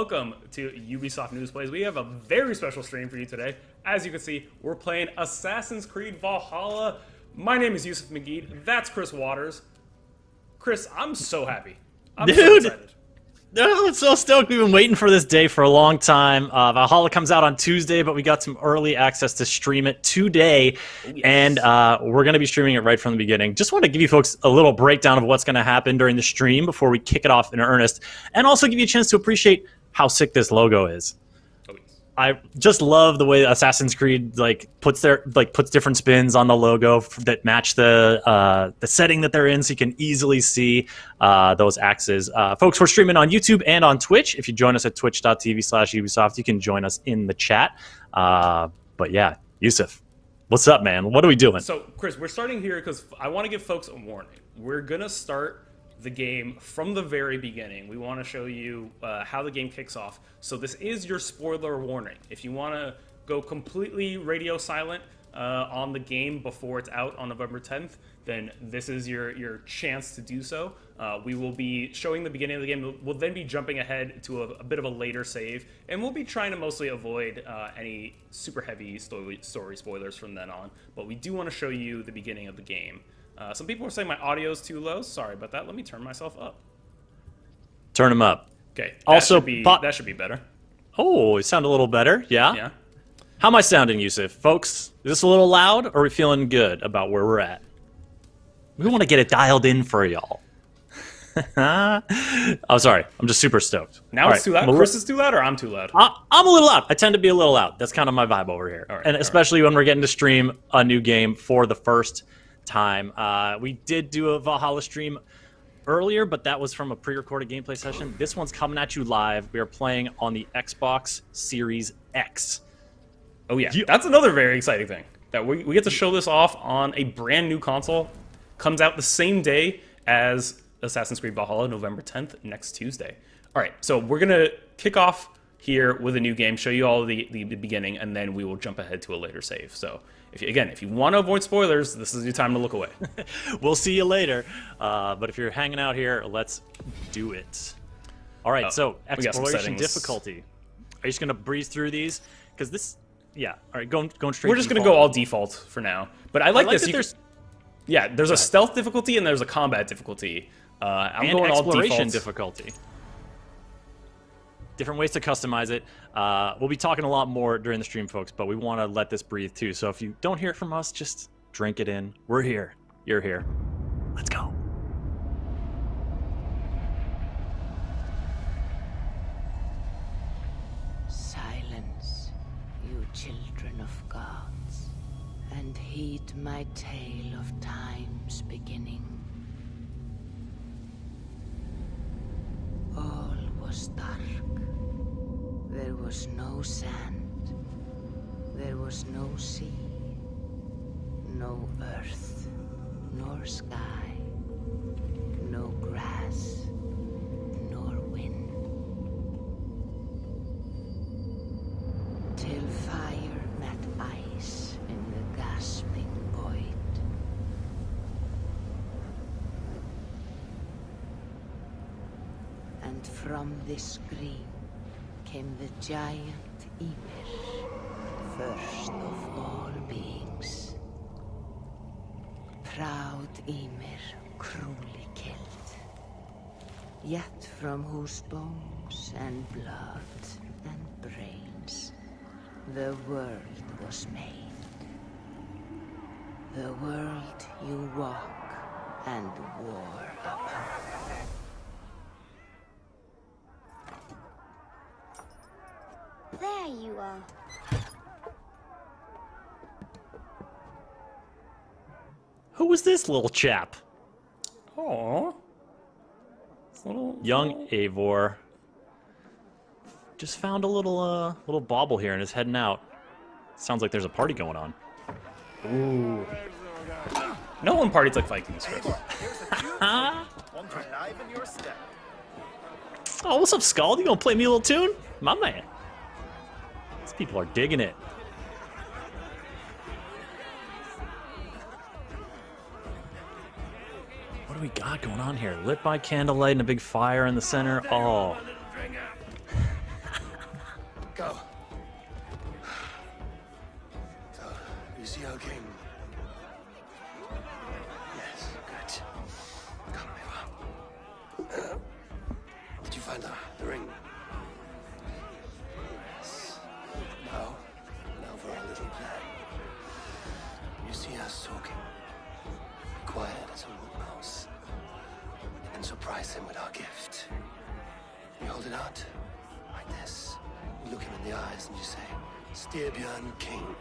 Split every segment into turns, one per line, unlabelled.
welcome to Ubisoft News Plays. We have a very special stream for you today. As you can see, we're playing Assassin's Creed Valhalla. My name is Yusuf McGee. That's Chris Waters. Chris, I'm so happy. I'm so excited.
No, I'm so stoked. We've been waiting for this day for a long time. Valhalla comes out on Tuesday, but we got some early access to stream it today. Oh, yes. And we're going to be streaming it right from the beginning. Just want to give you folks a little breakdown of what's going to happen during the stream before we kick it off in earnest. And also give you a chance to appreciate how sick this logo is. I just love the way Assassin's Creed puts different spins on the logo that match the setting that they're in, so you can easily see those axes. Folks, we're streaming on YouTube and on Twitch. If you join us at twitch.tv/Ubisoft, you can join us in the chat. But yeah, Yusuf, what's up, man? What are we doing?
So, Chris, we're starting here because I want to give folks a warning. We're gonna start the game from the very beginning. We want to show you how the game kicks off. So this is your spoiler warning. If you want to go completely radio silent on the game before it's out on November 10th, then this is your chance to do so. We will be showing the beginning of the game. We'll then be jumping ahead to a bit of a later save, and we'll be trying to mostly avoid any super heavy story spoilers from then on. But we do want to show you the beginning of the game. Some people are saying my audio is too low. Sorry about that. Let me turn myself up.
Turn them up.
Okay.
Also,
that should be better.
Oh, it sounded a little better. Yeah.
Yeah.
How am I sounding, Yusuf? Folks, is this a little loud, or are we feeling good about where we're at? We want to get it dialed in for y'all. Oh, sorry. I'm just super stoked.
Now it's too loud? Chris is too loud, or I'm too loud?
I'm a little loud. I tend to be a little loud. That's kind of my vibe over here.
Right,
and especially when we're getting to stream a new game for the first time. We did do a Valhalla stream earlier, but that was from a pre-recorded gameplay session. This one's coming at you live. We are playing on the Xbox Series X.
Oh yeah, that's another very exciting thing. That we get to show this off on a brand new console. Comes out the same day as Assassin's Creed Valhalla, November 10th, next Tuesday. All right, so we're gonna kick off here with a new game, show you all the beginning, and then we will jump ahead to a later save. So if you want to avoid spoilers, this is your time to look away.
We'll see you later. But if you're hanging out here, let's do it. All right, so exploration difficulty. Are you just gonna breeze through these? Because this, yeah. All right, going straight.
We're just gonna go all default for now. But I like this. There's a stealth difficulty and there's a combat difficulty. I'm going all default
difficulty. Different ways to customize it. We'll be talking a lot more during the stream, folks, but we want to let this breathe too. So if you don't hear it from us, just drink it in. We're here. You're here. Let's go.
Silence, you children of gods, and heed my tale of time's beginning. All was dark. There was no sand. There was no sea. No earth, nor sky. No grass, nor wind. Till fire met ice in the gasping void. And from this scream came the giant Eivor, first of all beings. Proud Eivor, cruelly killed, yet from whose bones and blood and brains the world was made. The world you walk and war upon.
There you are.
Who was this little chap?
Aww.
Young Eivor. Just found a little bauble here and is heading out. Sounds like there's a party going on.
Ooh. No one parties like Vikings, Chris.
Oh, what's up, Scald? You gonna play me a little tune? My man. These people are digging it. What do we got going on here? Lit by candlelight and a big fire in the center. Oh.
You see our king? Yes, good. Come, Eivor. Did you find the ring? Yes. Now for our little plan. You see us talking. Be quiet as a wood mouse. And surprise him with our gift. You hold it out, like this. You look him in the eyes and you say, Styrbjörn King.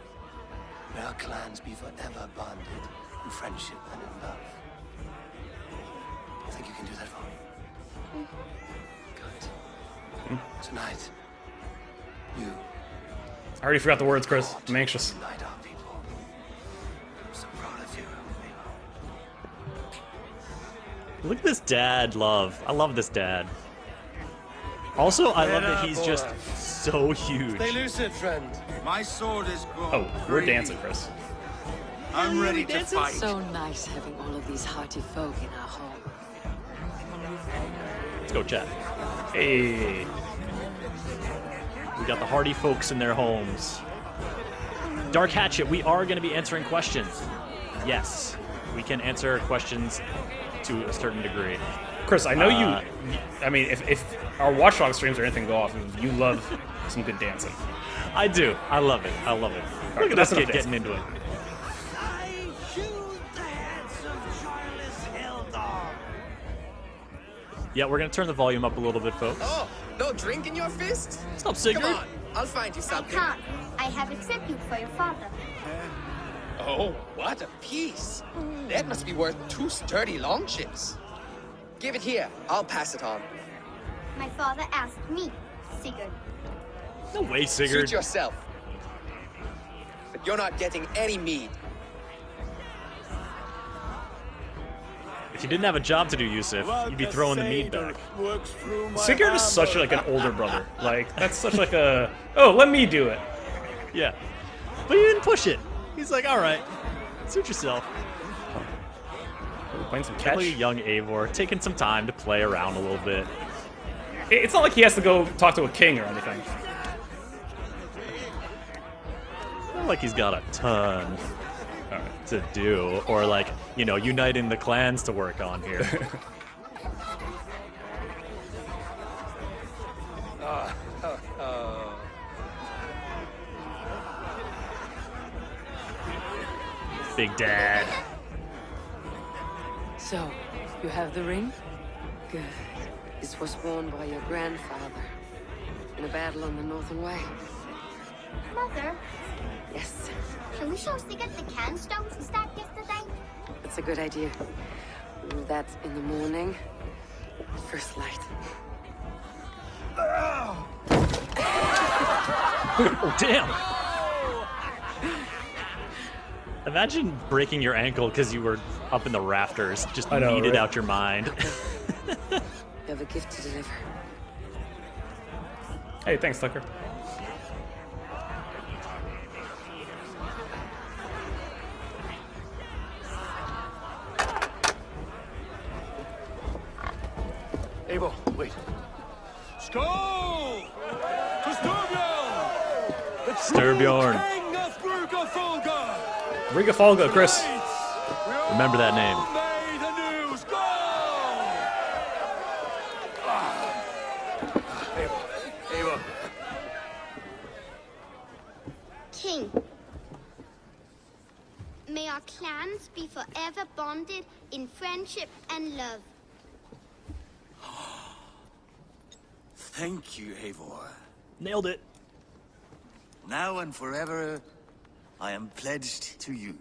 May our clans be forever bonded in friendship and in love. You think you can do that for me? Good. Tonight, you
I already forgot the words, Chris. I'm anxious.
unite our people. I'm so proud of you, Eivor.
Look at this dad love. I love this dad. Also, I love that he's just so huge.
Stay lucid, friend.
My sword is grown.
Oh, we're
free.
dancing, Chris.
I'm ready to fight.
So nice having all of these hearty folk in our home.
Let's go, chat.
Hey.
We got the hardy folks in their homes. Dark Hatchet, we are going to be answering questions. Yes, we can answer questions to a certain degree.
Chris, I know I mean, if our Watchdog streams or anything go off, you love some good dancing.
I do. I love it. I love it. Look at
that's
this kid
enough
getting into it. Yeah, we're going to turn the volume up a little bit, folks.
Oh, no drink in your fist?
Stop, Sigurd.
Come on, I'll find you
I
something.
can't. I have a tribute for your father.
Oh, what a piece. That must be worth 2 sturdy longships. Give it here, I'll pass it on.
My father asked me, Sigurd.
No way, Sigurd.
Suit yourself. But you're not getting any mead.
If you didn't have a job to do, Yusuf, you'd be throwing the mead back.
Sigurd is such like an older brother. Like, that's such like a, oh, let me do it.
Yeah. But he didn't push it. He's like, all right, suit yourself.
Playing some
Look
catch.
at young Eivor, taking some time to play around a little bit.
It's not like he has to go talk to a king or anything.
Not like he's got a ton to do, or like, you know, uniting the clans to work on here. Big Dad.
So, you have the ring? Good. This was worn by your grandfather in a battle on the Northern Way.
Mother,
Yes,
shall we show Sigurd the canstones we stacked yesterday?
that's a good idea. We'll do that in the morning. First light.
Oh, damn! Imagine breaking your ankle because you were up in the rafters, just
I know,
needed
right?
out your mind.
You have a gift to deliver.
Hey, thanks, Tucker.
Eivor, wait.
Skål! To Styrbjörn! The
Styrbjörn.
King of Brugafulga!
Riga Falga, Chris.
Remember that name.
May the news go!
Eivor.
King, may our clans be forever bonded in friendship and love.
Thank you, Eivor.
Nailed it.
Now and forever, I am pledged to you.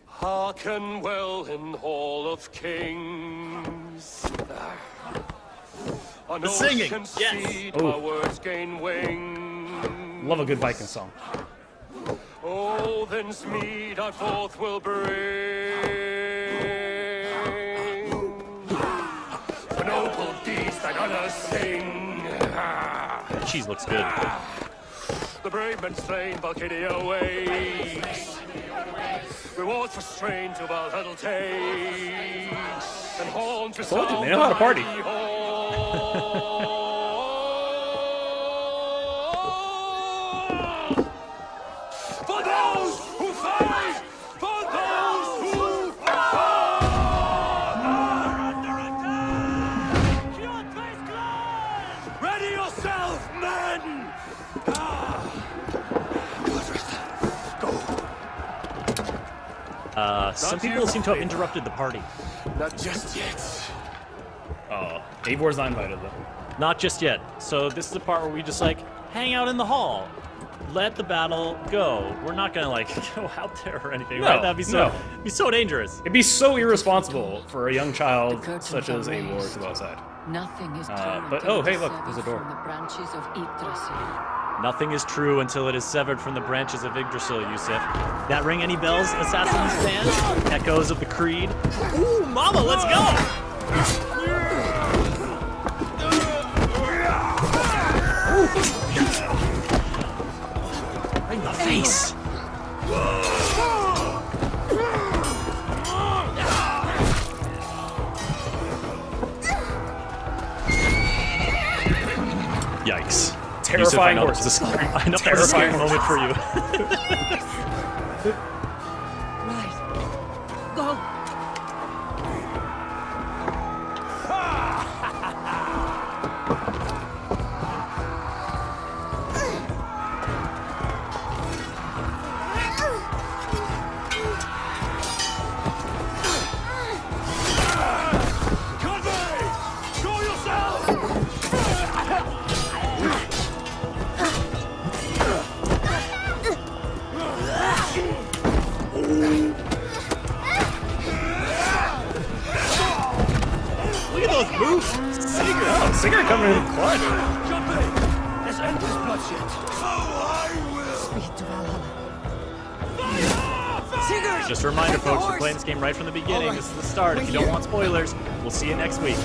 Hearken well in Hall of Kings. On
The singing,
ocean's
yes.
seed,
Ooh.
our words gain wings.
Love a good Viking song.
Odin's mead our forth will bring. For noble deeds that others sing.
That cheese looks good.
The brave men slain, Valkyria wakes. Rewards for strain to Valhalla takes. And horns to
Told you, they know how to party.
For those who fight! For those who fight! Under attack! Your face closed! Ready yourself, men!
Some people seem to have interrupted the party.
Not just yet.
Oh, Eivor's not invited though.
Not just yet. So this is the part where we just like hang out in the hall. Let the battle go. We're not gonna like go out there or anything, right? That'd be so dangerous.
It'd be so irresponsible for a young child such as Eivor to go outside.
Nothing is true
But
until
oh,
it
hey,
is
look, there's a
severed
door.
from the branches of Yggdrasil.
Nothing is true until it is severed from the branches of Yggdrasil, Yusuf. That ring any bells, Assassin's fans? Echoes of the Creed? Ooh, mama, let's go! Right in the face. Yikes.
Terrifying
Yusuf,
horses.
I know it's a scary moment for you.
Right. Go.
Look at those moves.
Singer coming in the clutch.
Jump in! Let's end this bloodshed. Oh, I will!
Creed Valhalla.
Just a reminder, folks, we're playing this game right from the beginning. This is the start. If you don't want spoilers, we'll see you next week.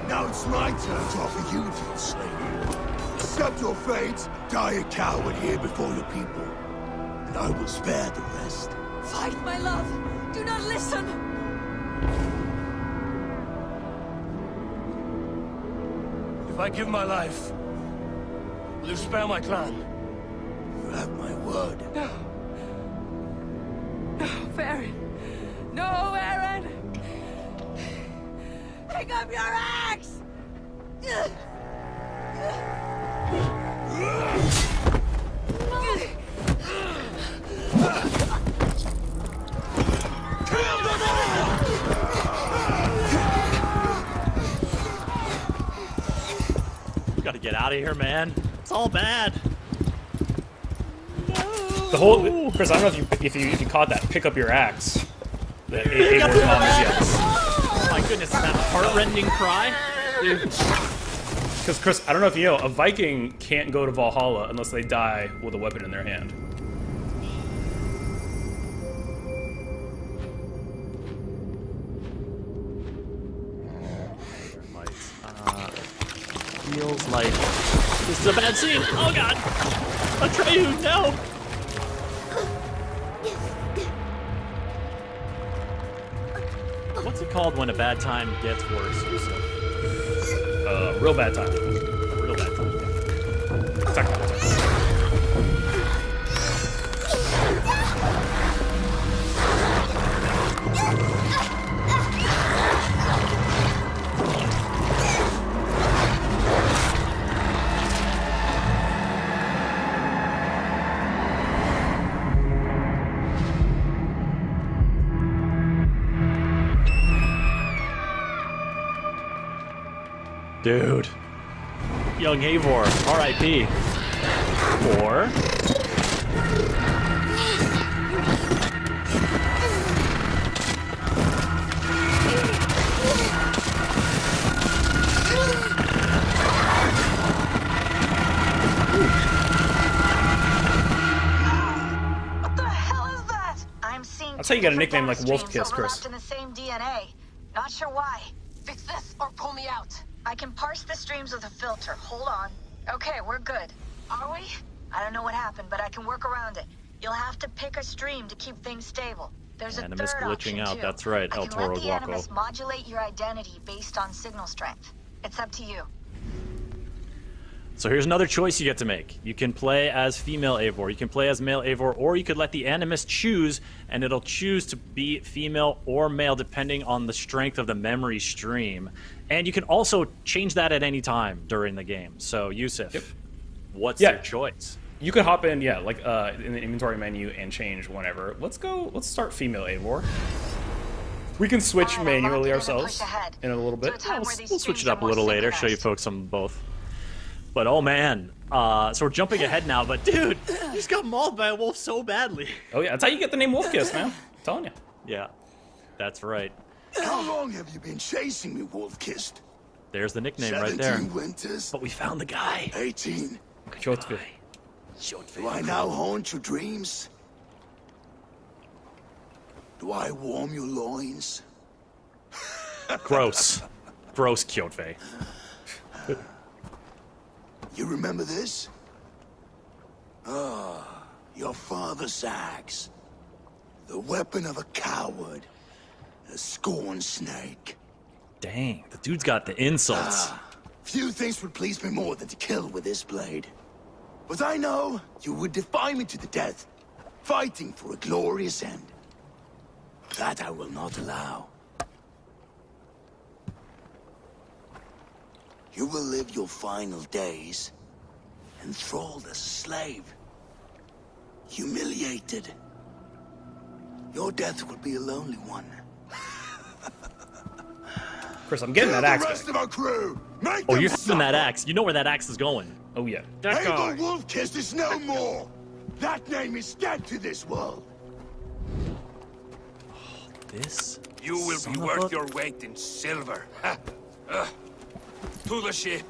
Now it's my turn to offer you to enslave you. Accept your fate, die a coward here before your people, and I will spare the rest.
Fight, my love. Do not listen.
If I give my life, will you spare my clan? You have my word.
No. No, Baron. No, Aaron. Pick up your axe.
We gotta get out of here, man. It's all bad.
The whole Chris, I don't know if you caught that. Pick up your axe. That Eivor's mom is yes.
Oh my goodness, that heart-rending cry.
Because Chris, I don't know if you know, a Viking can't go to Valhalla unless they die with a weapon in their hand.
Feels like this is a bad scene. Oh god! Atreyu, no! What's it called when a bad time gets worse?
Real bad time.
Real bad time. Yeah.
Technical time.
Dude. Young Eivor, R.I.P. Or...
What the hell is that? I'm seeing.
That's how you get a
two
nickname like
different
Wolf
data
Kiss,
streams
Chris.
overlapped in the same DNA. Not sure why. Fix this or pull me out. I can parse the streams with a filter. Hold on. Okay, we're good. Are we? I don't know what happened, but I can work around it. You'll have to pick a stream to keep things stable. There's a
Animus
third
glitching
option,
out,
too.
that's right,
I
El
can
Toro
let the
Guaco.
Animus modulate your identity based on signal strength. It's up to you.
So here's another choice you get to make. You can play as female Eivor, you can play as male Eivor, or you could let the Animus choose, and it'll choose to be female or male depending on the strength of the memory stream. And you can also change that at any time during the game. So Yusuf, what's your choice?
You could hop in, like in the inventory menu and change whenever. Let's start female Eivor. We can switch manually ourselves in a little bit.
We'll switch it up a little later, show you folks some both. But oh man, so we're jumping ahead now, but dude, you just got mauled by a wolf so badly.
Oh yeah, that's how you get the name Wolf Kiss, man. I'm telling you.
Yeah, that's right.
How long have you been chasing me, Wolf-Kissed?
There's the nickname right there.
17 winters.
But we found the guy.
18.
Kjotve.
Do I now haunt your dreams? Do I warm your loins?
Gross. Gross, Kjotve.
You remember this? Ah, your father's axe. The weapon of a coward. A scorn snake.
Dang, the dude's got the insults.
Few things would please me more than to kill with this blade. But I know you would defy me to the death, fighting for a glorious end. That I will not allow. You will live your final days enthralled as a slave, humiliated. Your death will be a lonely one.
Chris, I'm getting that axe
the rest
back.
of our crew. Make
Oh,
them
you're having
suffer.
that axe. You know where that axe is going.
Oh yeah.
That guy.
Eivor Wolf-Kissed is no more. That name is dead to this world.
This
You will
son
be
of
worth
a-
your weight in silver. To the ship.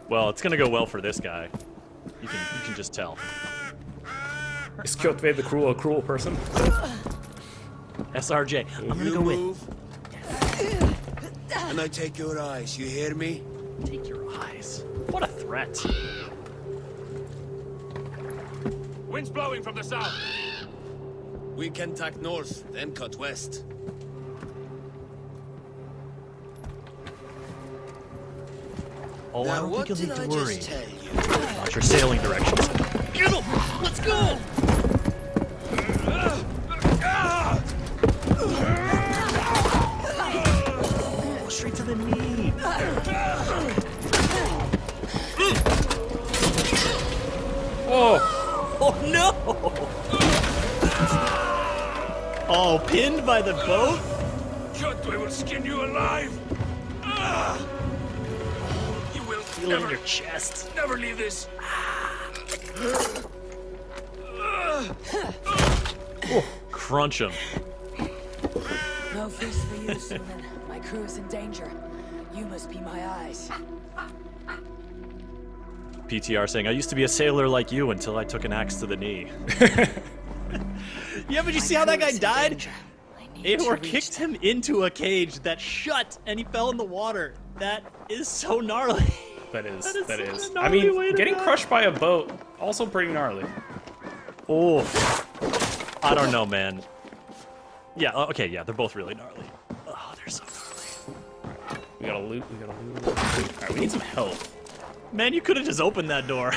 Well, it's gonna go well for this guy. You can just tell.
Is Kjotve the cruel person?
SRJ, I'm gonna go with.
And I take your eyes, you hear me?
Take your eyes. What a threat.
Wind's blowing from the south. We can tack north, then cut west.
Oh, I don't think you'll need to worry
tell you?
about your sailing directions. Get him! Let's go! Oh, straight to the knee. Oh no! Oh, pinned by the boat?
Kjotve will skin you alive. You will
Feel it in your chest.
never leave this.
Crunch him.
No feast for you, Sunan. My crew is in danger. You must be my eyes.
PTR saying, I used to be a sailor like you until I took an axe to the knee. Yeah, but you see how that guy died? Eivor kicked him into a cage that shut and he fell in the water. That is so gnarly.
That is.
such a
I
gnarly way
mean,
to
getting
die.
crushed by a boat, also pretty gnarly.
Oh, I don't know, man. Yeah, okay, yeah, they're both really gnarly. Oh, they're so gnarly.
We gotta loot. Alright, we need some health.
Man, you could have just opened that door.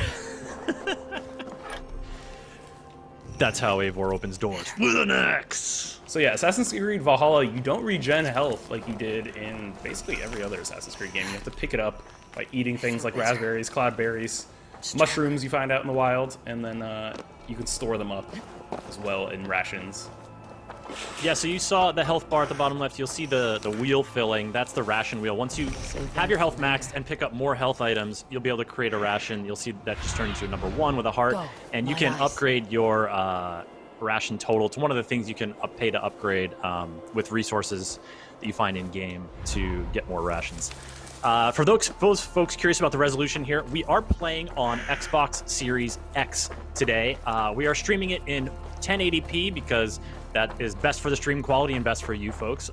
That's how Eivor opens doors. With an axe!
So yeah, Assassin's Creed Valhalla, you don't regen health like you did in basically every other Assassin's Creed game. You have to pick it up by eating things like raspberries, cloudberries, mushrooms you find out in the wild, and then you can store them up as well in rations.
Yeah, so you saw the health bar at the bottom left. You'll see the wheel filling. That's the ration wheel. Once you have your health maxed and pick up more health items, you'll be able to create a ration. You'll see that just turn into a number 1 with a heart.
Go.
And you
My
can
eyes.
upgrade your ration total. It's one of the things you can pay to upgrade with resources that you find in-game to get more rations. For those folks curious about the resolution here, we are playing on Xbox Series X today. We are streaming it in 1080p because that is best for the stream quality and best for you folks.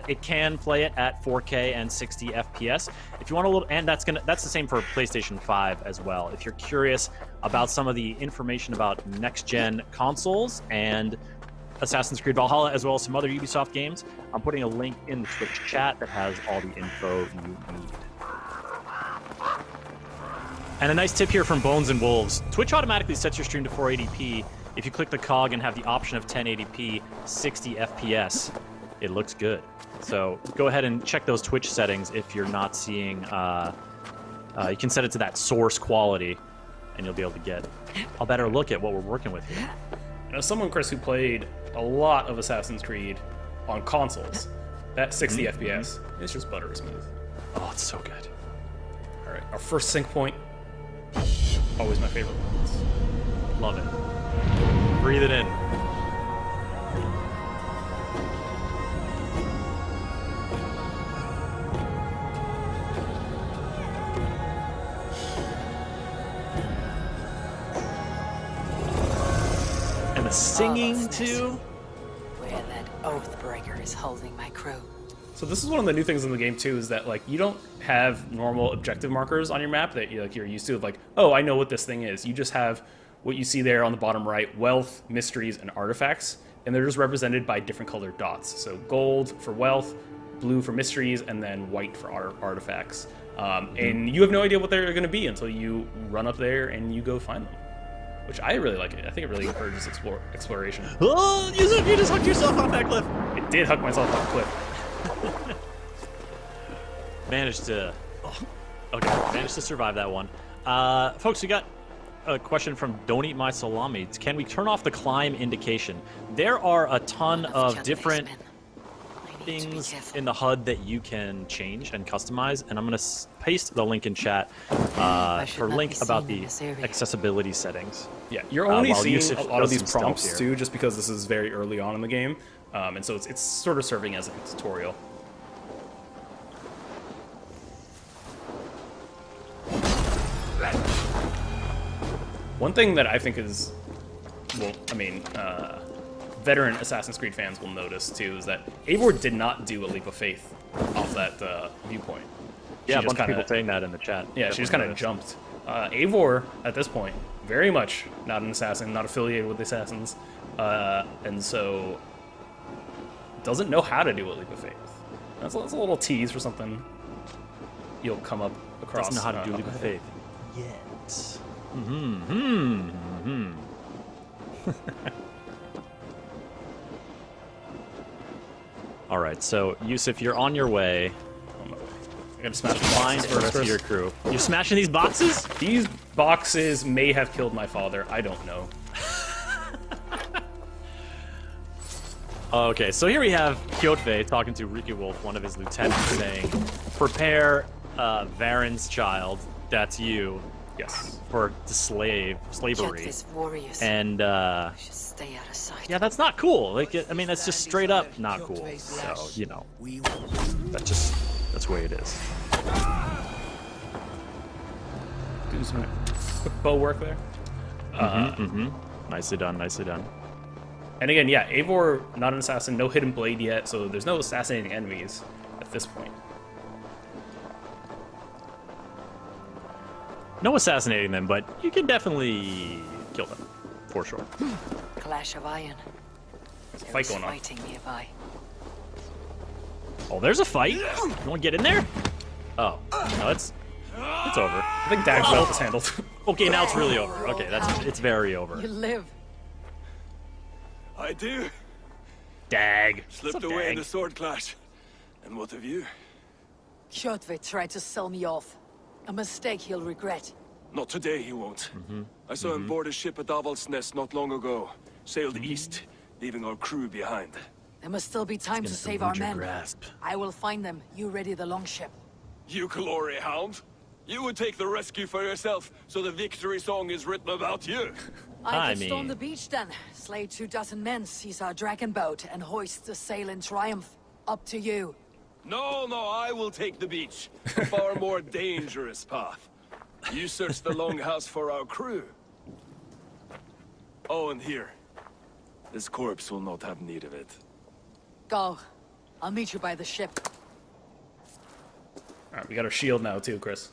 It can play it at 4K and 60 FPS. If you want a little, and that's the same for PlayStation 5 as well. If you're curious about some of the information about next-gen consoles and Assassin's Creed Valhalla, as well as some other Ubisoft games, I'm putting a link in the Twitch chat that has all the info you need. And a nice tip here from Bones and Wolves. Twitch automatically sets your stream to 480p. If you click the cog and have the option of 1080p, 60 FPS, it looks good. So go ahead and check those Twitch settings if you're not seeing, you can set it to that source quality, and you'll be able to get a better look at what we're working with here.
As someone, Chris, who played a lot of Assassin's Creed on consoles, that 60 FPS is just butter smooth.
Oh, it's so good.
All right, our first sync point. Always my favorite ones.
Love it. Breathe it in. And the singing too.
Where that Oathbreaker is holding my crew.
So this is one of the new things in the game too, is that like you don't have normal objective markers on your map that you're used to, like, oh, I know what this thing is. You just have what you see there on the bottom right: wealth, mysteries, and artifacts, and they're just represented by different colored dots. So gold for wealth, blue for mysteries, and then white for artifacts. And you have no idea what they're going to be until you run up there and you go find them, which I really like it. I think it really encourages exploration.
Oh, Yusuf, you just hooked yourself off that cliff.
It did hook myself off the cliff.
Managed to survive that one. Folks, we got a question from Don't Eat My Salami. Can we turn off the climb indication? There are a ton of different things in the HUD that you can change and customize, and I'm going to paste the link in chat for a link about the accessibility settings.
Yeah, you're only seeing a lot of these prompts too, just because this is very early on in the game, and so it's sort of serving as a tutorial. One thing that I think is, well, I mean, veteran Assassin's Creed fans will notice too, is that Eivor did not do a leap of faith off that viewpoint.
Yeah, a bunch of people saying that in the chat.
Yeah, she just kind of jumped. Eivor, at this point, very much not an assassin, not affiliated with the assassins, and so doesn't know how to do a leap of faith. That's a little tease for something you'll come up across.
Doesn't know how to do a leap of faith yet. All right, so Yusuf, you're on your way.
I gotta smash
the rest of your crew. You're smashing these boxes?
These boxes may have killed my father. I don't know.
Okay, so here we have Kjotve talking to Ricky Wolf, one of his lieutenants, saying, "Prepare Varen's child, that's you,
yes,
for the slavery." And
should stay out of sight.
yeah, that's not cool. Like, I mean, that's just straight up not cool. So you know, that's the way it is.
Do some quick bow work there.
Nicely done, nicely done.
And again, yeah, Eivor, not an assassin, no hidden blade yet, so there's no assassinating enemies at this point.
No assassinating them, but you can definitely kill them, for sure.
Clash of Iron.
There's a fight going on.
Fighting nearby.
Oh, there's a fight. You want to get in there? Oh, no, it's over.
I think Dag's belt is handled.
Okay, now it's really over. Okay, it's very over.
You live.
I do.
Dag.
Slipped away in the sword clash. And what of you?
Kjotve tried to sell me off. A mistake he'll regret.
Not today, he won't. I saw him board a ship at Avaldsnes not long ago. Sailed east, leaving our crew behind.
There must still be time to save our men. I will find them. You ready the longship.
You glory hound? You would take the rescue for yourself, so the victory song is written about you.
I could storm the beach then, slay 24 men, seize our dragon boat, and hoist the sail in triumph. Up to you.
No, I will take the beach. A far more dangerous path. You search the longhouse for our crew. Oh, and here. This corpse will not have need of it.
Go. I'll meet you by the ship.
All right, we got our shield now too, Chris.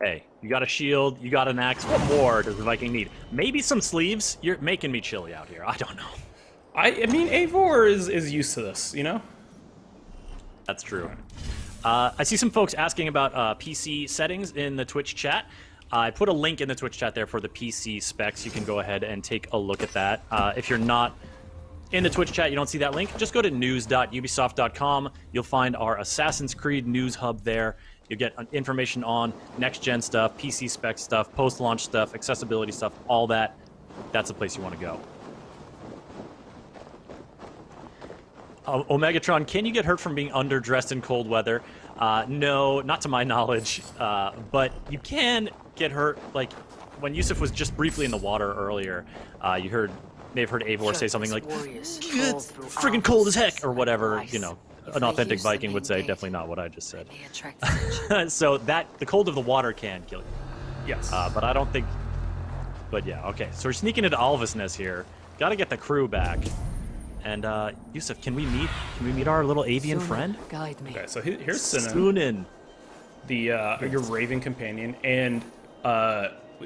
Hey, you got a shield, you got an axe. What more does the Viking need? Maybe some sleeves? You're making me chilly out here. I don't know.
I mean, Eivor is used to this, you know?
That's true. I see some folks asking about PC settings in the Twitch chat. I put a link in the Twitch chat there for the PC specs. You can go ahead and take a look at that. If you're not in the Twitch chat, you don't see that link, just go to news.ubisoft.com. You'll find our Assassin's Creed news hub there. You'll get information on next-gen stuff, PC spec stuff, post-launch stuff, accessibility stuff, all that. That's the place you want to go. Omegatron, can you get hurt from being underdressed in cold weather? No, not to my knowledge, but you can get hurt, like, when Yusuf was just briefly in the water earlier, you may have heard Eivor say something like, it's friggin' cold as heck, or whatever, you know, an authentic Viking would say, definitely not what I just said. So the cold of the water can kill you.
Yes.
But I don't think, but yeah, okay. So we're sneaking into Alvisness here. Gotta get the crew back. And Yusuf, can we meet our little avian friend?
Guide me.
Okay, so here's
Sunan,
your raven companion, and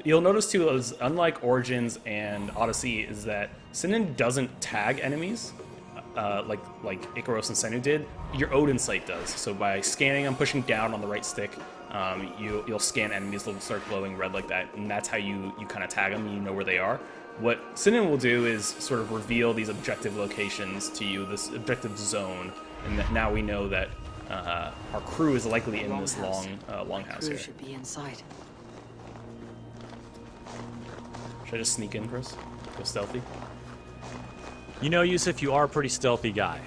you'll notice too, is unlike Origins and Odyssey, is that Sinan doesn't tag enemies like Icaros and Senu did. Your Odin sight does. So by scanning them, pushing down on the right stick, you'll scan enemies. They'll start glowing red like that, and that's how you kind of tag them. And you know where they are. What Sinan will do is sort of reveal these objective locations to you, this objective zone, and that now we know that our crew is likely in this longhouse here.
Should be inside.
Should I just sneak in, Chris? Go stealthy?
You know, Yusuf, you are a pretty stealthy guy.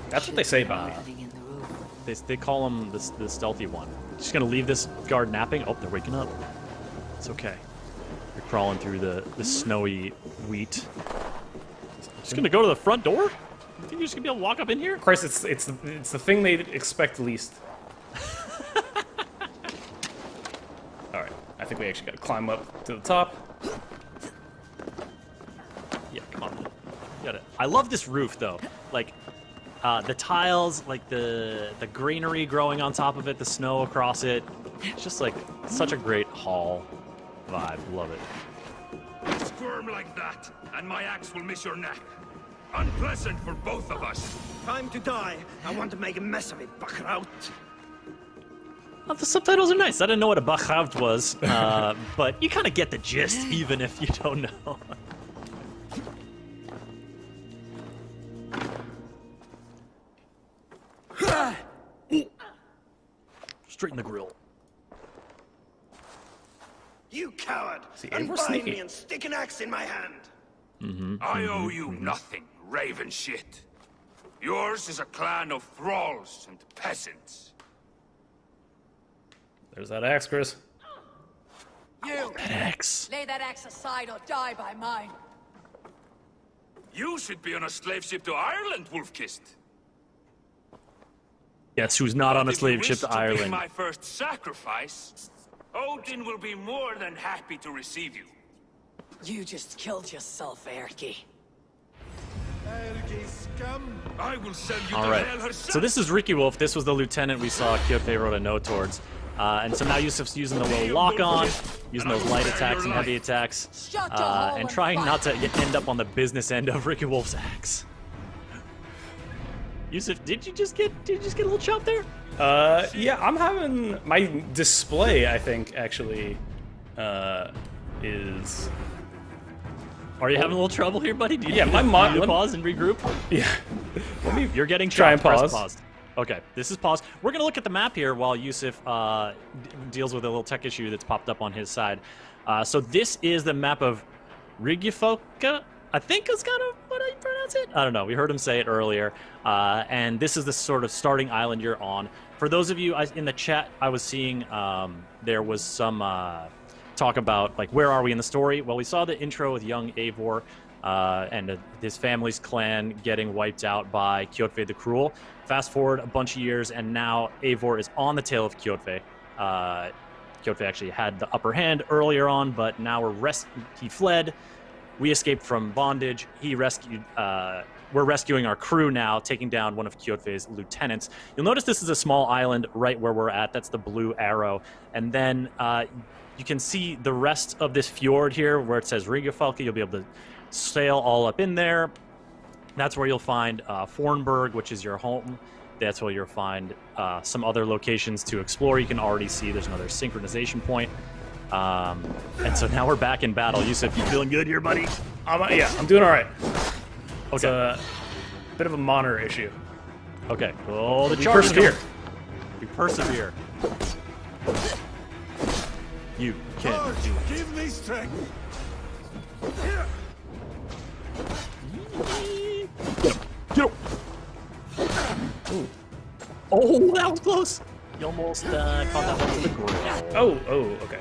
That's what they say about me.
They call him the stealthy one. Just gonna leave this guard napping. Oh, they're waking up. It's okay. You're crawling through the snowy wheat. Just gonna go to the front door? You think you're just gonna be able to walk up in here?
Chris, it's the thing they expect least. All right, I think we actually got to climb up to the top.
Yeah, come on. I love this roof though. Like the tiles, like the greenery growing on top of it, the snow across it. It's just like such a great hall vibe. Love it.
Squirm like that, and my axe will miss your neck. Unpleasant for both of us.
Time to die. I want to make a mess of it, Bachraut.
Oh, the subtitles are nice. I didn't know what a Bachraut was, but you kind of get the gist, even if you don't know. Straighten the grill.
You coward!
See,
Unbind me and stick an axe in my hand.
I owe you nothing, raven shit. Yours is a clan of thralls and peasants.
There's that axe, Chris.
You!
That axe.
Lay that axe aside or die by mine.
You should be on a slave ship to Ireland, Wolf-Kissed.
Guess who's not on a
If you
slave ship
wish
to
be
Ireland?
my first sacrifice, Odin will be more than happy to receive you.
You just killed yourself, Erki.
I will send you
All
to
right.
hell herself.
So this is Ricky Wolf. This was the lieutenant we saw Kyote wrote a note towards. And so now Yusuf's using the little lock-on, using those light attacks and heavy attacks, and trying not to end up on the business end of Ricky Wolf's axe. Yusuf, did you just get a little chop there?
Yeah, I'm having my display. I think actually is.
Are you having a little trouble here, buddy?
Yeah, my mod.
Let me pause and regroup.
Yeah,
You're getting
try and
chopped. Press
pause.
pause. Okay, this is pause. We're gonna look at the map here while Yusuf deals with a little tech issue that's popped up on his side. So this is the map of Rigifoka. I think is kind of what I pronounce it. I don't know. We heard him say it earlier. And this is the sort of starting island you're on. For those of you in the chat, I was seeing there was some talk about like where are we in the story. Well, we saw the intro with young Eivor and his family's clan getting wiped out by Kjotve the Cruel. Fast forward a bunch of years, and now Eivor is on the tail of Kjotve. Kjotve actually had the upper hand earlier on, but now he fled. We escaped from bondage. He rescued. We're rescuing our crew now, taking down one of Kjotve's lieutenants. You'll notice this is a small island right where we're at. That's the blue arrow. And then you can see the rest of this fjord here where it says Rigafalke. You'll be able to sail all up in there. That's where you'll find Fornburg, which is your home. That's where you'll find some other locations to explore. You can already see there's another synchronization point. And so now we're back in battle. Yusuf, you feeling good here, buddy?
Yeah, I'm doing all right.
Okay.
It's a bit of a monitor issue.
Okay. Oh, the
We
charge
persevere.
We persevere. You can do it.
Give me strength.
Get up. Ooh. Oh, that was close. You almost caught that one to the ground.
Oh, okay.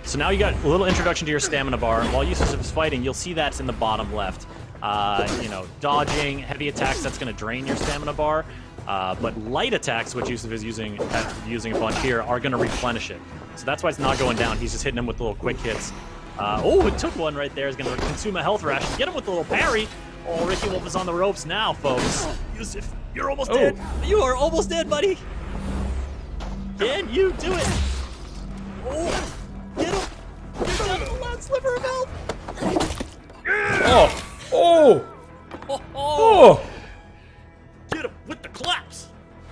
So now you got a little introduction to your stamina bar. While Yusuf is fighting, you'll see that's in the bottom left. Dodging, heavy attacks, that's going to drain your stamina bar. But light attacks, which Yusuf is using a bunch here, are going to replenish it. So that's why it's not going down. He's just hitting him with little quick hits. It took one right there. It's going to consume a health ration. Get him with a little parry. Oh, Ricky Wolf is on the ropes now, folks. Yusuf, you're almost dead. You are almost dead, buddy. Can you do it? Oh, get him. Get down to the last sliver of health. Oh. Get him with the claps.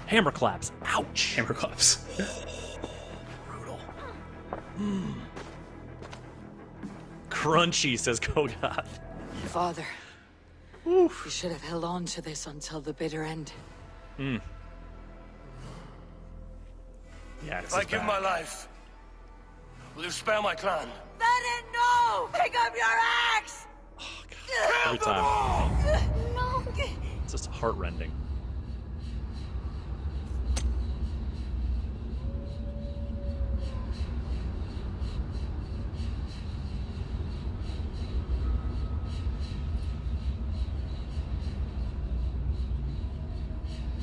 Hammer claps. Ouch.
Hammer claps.
Brutal. Crunchy, says Kogoth.
Father, you should have held on to this until the bitter end.
Yeah,
If I give my life, will you spare my clan?
Then no! Pick up your axe!
Every time.
No!
It's just heartrending.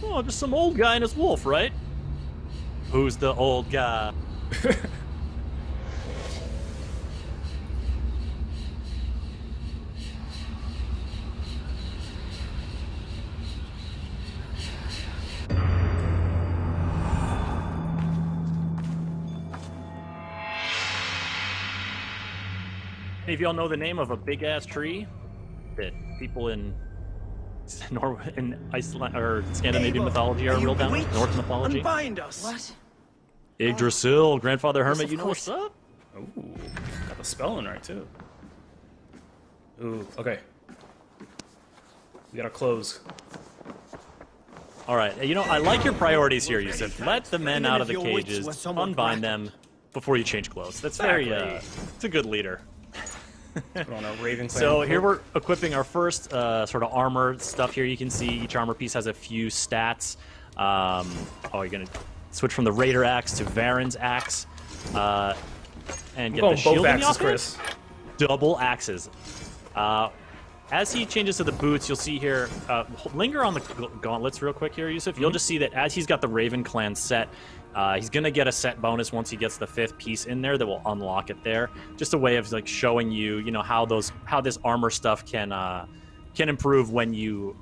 Oh, just some old guy and his wolf, right? Who's the old guy? Any of y'all know the name of a big-ass tree that people in Norway, in Iceland or Scandinavian mythology are real down with? Norse mythology?
Unbind us.
What?
Yggdrasil, Grandfather Hermit, you know what's up?
Ooh, got the spelling right too. Ooh, okay. We gotta close.
All right, I like your priorities here, Yusuf. Let the men out of the cages, unbind them before you change clothes. That's very, it's a good leader.
Put on our Raven Clan.
So here we're equipping our first sort of armor stuff here. You can see each armor piece has a few stats. You're gonna switch from the Raider axe to Varen's axe, and get the shield
both
in
axes,
the offense.
Chris.
Double axes. As he changes to the boots, you'll see here, linger on the gauntlets real quick here, Yusuf. You'll just see that as he's got the Raven Clan set, he's going to get a set bonus once he gets the 5th piece in there that will unlock it there. Just a way of like showing you, how this armor stuff can improve when you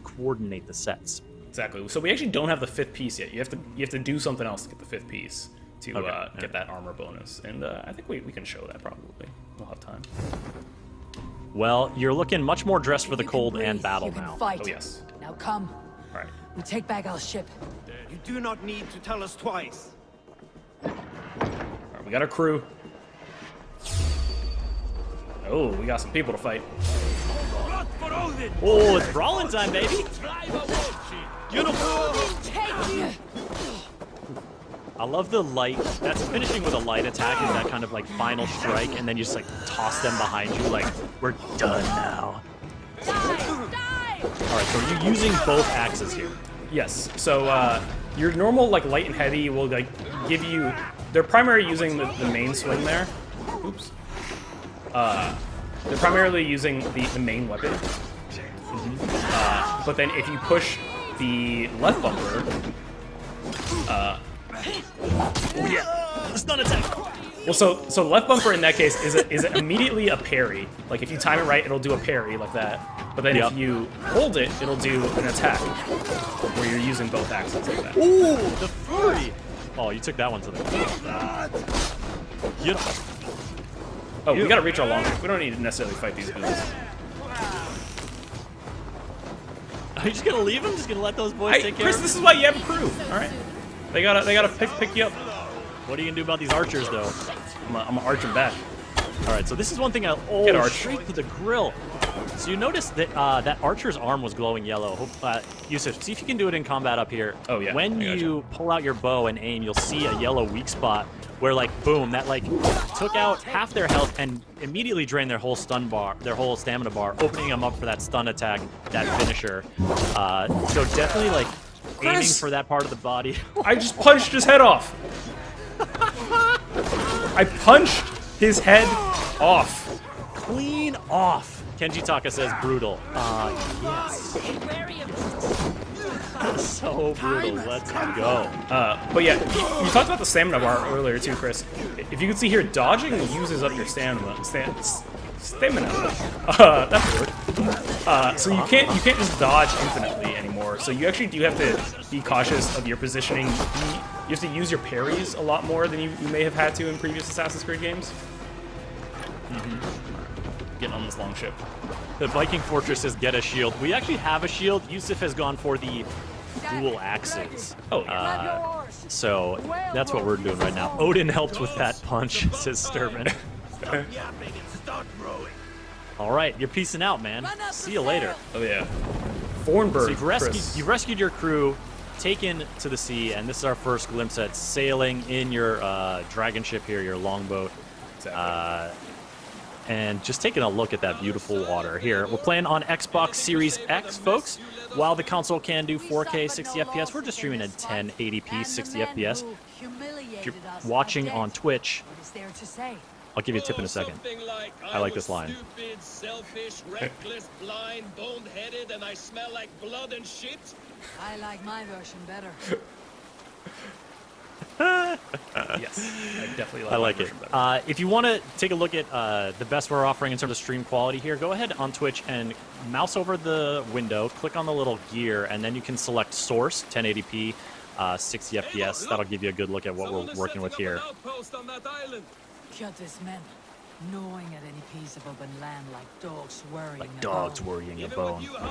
coordinate the sets.
Exactly. So we actually don't have the 5th piece yet. You have to do something else to get the 5th piece to get that armor bonus. And I think we can show that probably. We'll have time.
Well, you're looking much more dressed for the cold and battle now.
Fight.
Oh, yes.
Now come.
All right.
We take back our ship.
You do not need to tell us twice.
All right, we got our crew. Oh, we got some people to fight.
Oh, it's brawling time, baby! I love the light. That's finishing with a light attack is that kind of like final strike, and then you just like toss them behind you like, we're done now. Alright, so you're using both axes here.
Yes. So your normal like light and heavy will like give you. They're primarily using the main swing there. Oops. They're primarily using the main weapon. But then if you push the left bumper,
Oh yeah, the stun attack.
Well, so left bumper in that case is immediately a parry. Like if you time it right, it'll do a parry like that. But then if you hold it, it'll do an attack where you're using both axes like that.
Ooh, the flurry! Oh, you took that one to the.
Oh, we gotta reach our long range. We don't need to necessarily fight these dudes.
Are you just gonna leave him? Just gonna let those boys take care
Chris,
of
this is why you have a crew. All right, they gotta pick you up.
What are you gonna do about these archers, though?
I'm gonna arch them back.
All right, so this is one thing.
Get arch.
Straight to the grill. So you notice that that archer's arm was glowing yellow. Yusuf, see if you can do it in combat up here.
Oh yeah.
When you pull out your bow and aim, you'll see a yellow weak spot where, like, boom, that like took out half their health and immediately drained their whole stun bar, their whole stamina bar, opening them up for that stun attack, that finisher. So definitely like aiming for that part of the body.
I just punched his head off. I punched his head off.
Clean off. Kenji Taka says brutal. Yes. So brutal. Let's go.
But yeah, you talked about the stamina bar earlier too, Chris. If you can see here, dodging uses up your stamina. That's the word. So you can't just dodge infinitely anymore. So you actually do have to be cautious of your positioning. You have to use your parries a lot more than you may have had to in previous Assassin's Creed games. Getting on this long ship.
The Viking fortress says get a shield. We actually have a shield. Yusuf has gone for the dual axes.
Oh, yeah.
So that's what we're doing right now. Odin helped with that punch, says Sturman. All right, you're peacing out, man. See you later.
Oh yeah. Thornburg.
So you've rescued your crew, taken to the sea, and this is our first glimpse at sailing in your dragon ship here, your longboat.
Exactly.
And just taking a look at that beautiful water here. We're playing on Xbox Series X, folks. While the console can do 4K 60 FPS, we're just streaming at 1080p 60 FPS. If you're watching on Twitch, I'll give you a tip in a second. I like this line.
Stupid, selfish, reckless, blind, bone-headed, and I smell like blood and shit.
I like my version better.
Yes, I definitely
like it. If you want to take a look at the best we're offering in terms of stream quality here, go ahead on Twitch and mouse over the window, click on the little gear, and then you can select source, 1080p, 60 FPS. That'll give you a good look at what we're working with here.
Kill this men, gnawing at any piece of open land like dogs worrying
like dogs worrying a bone.
What are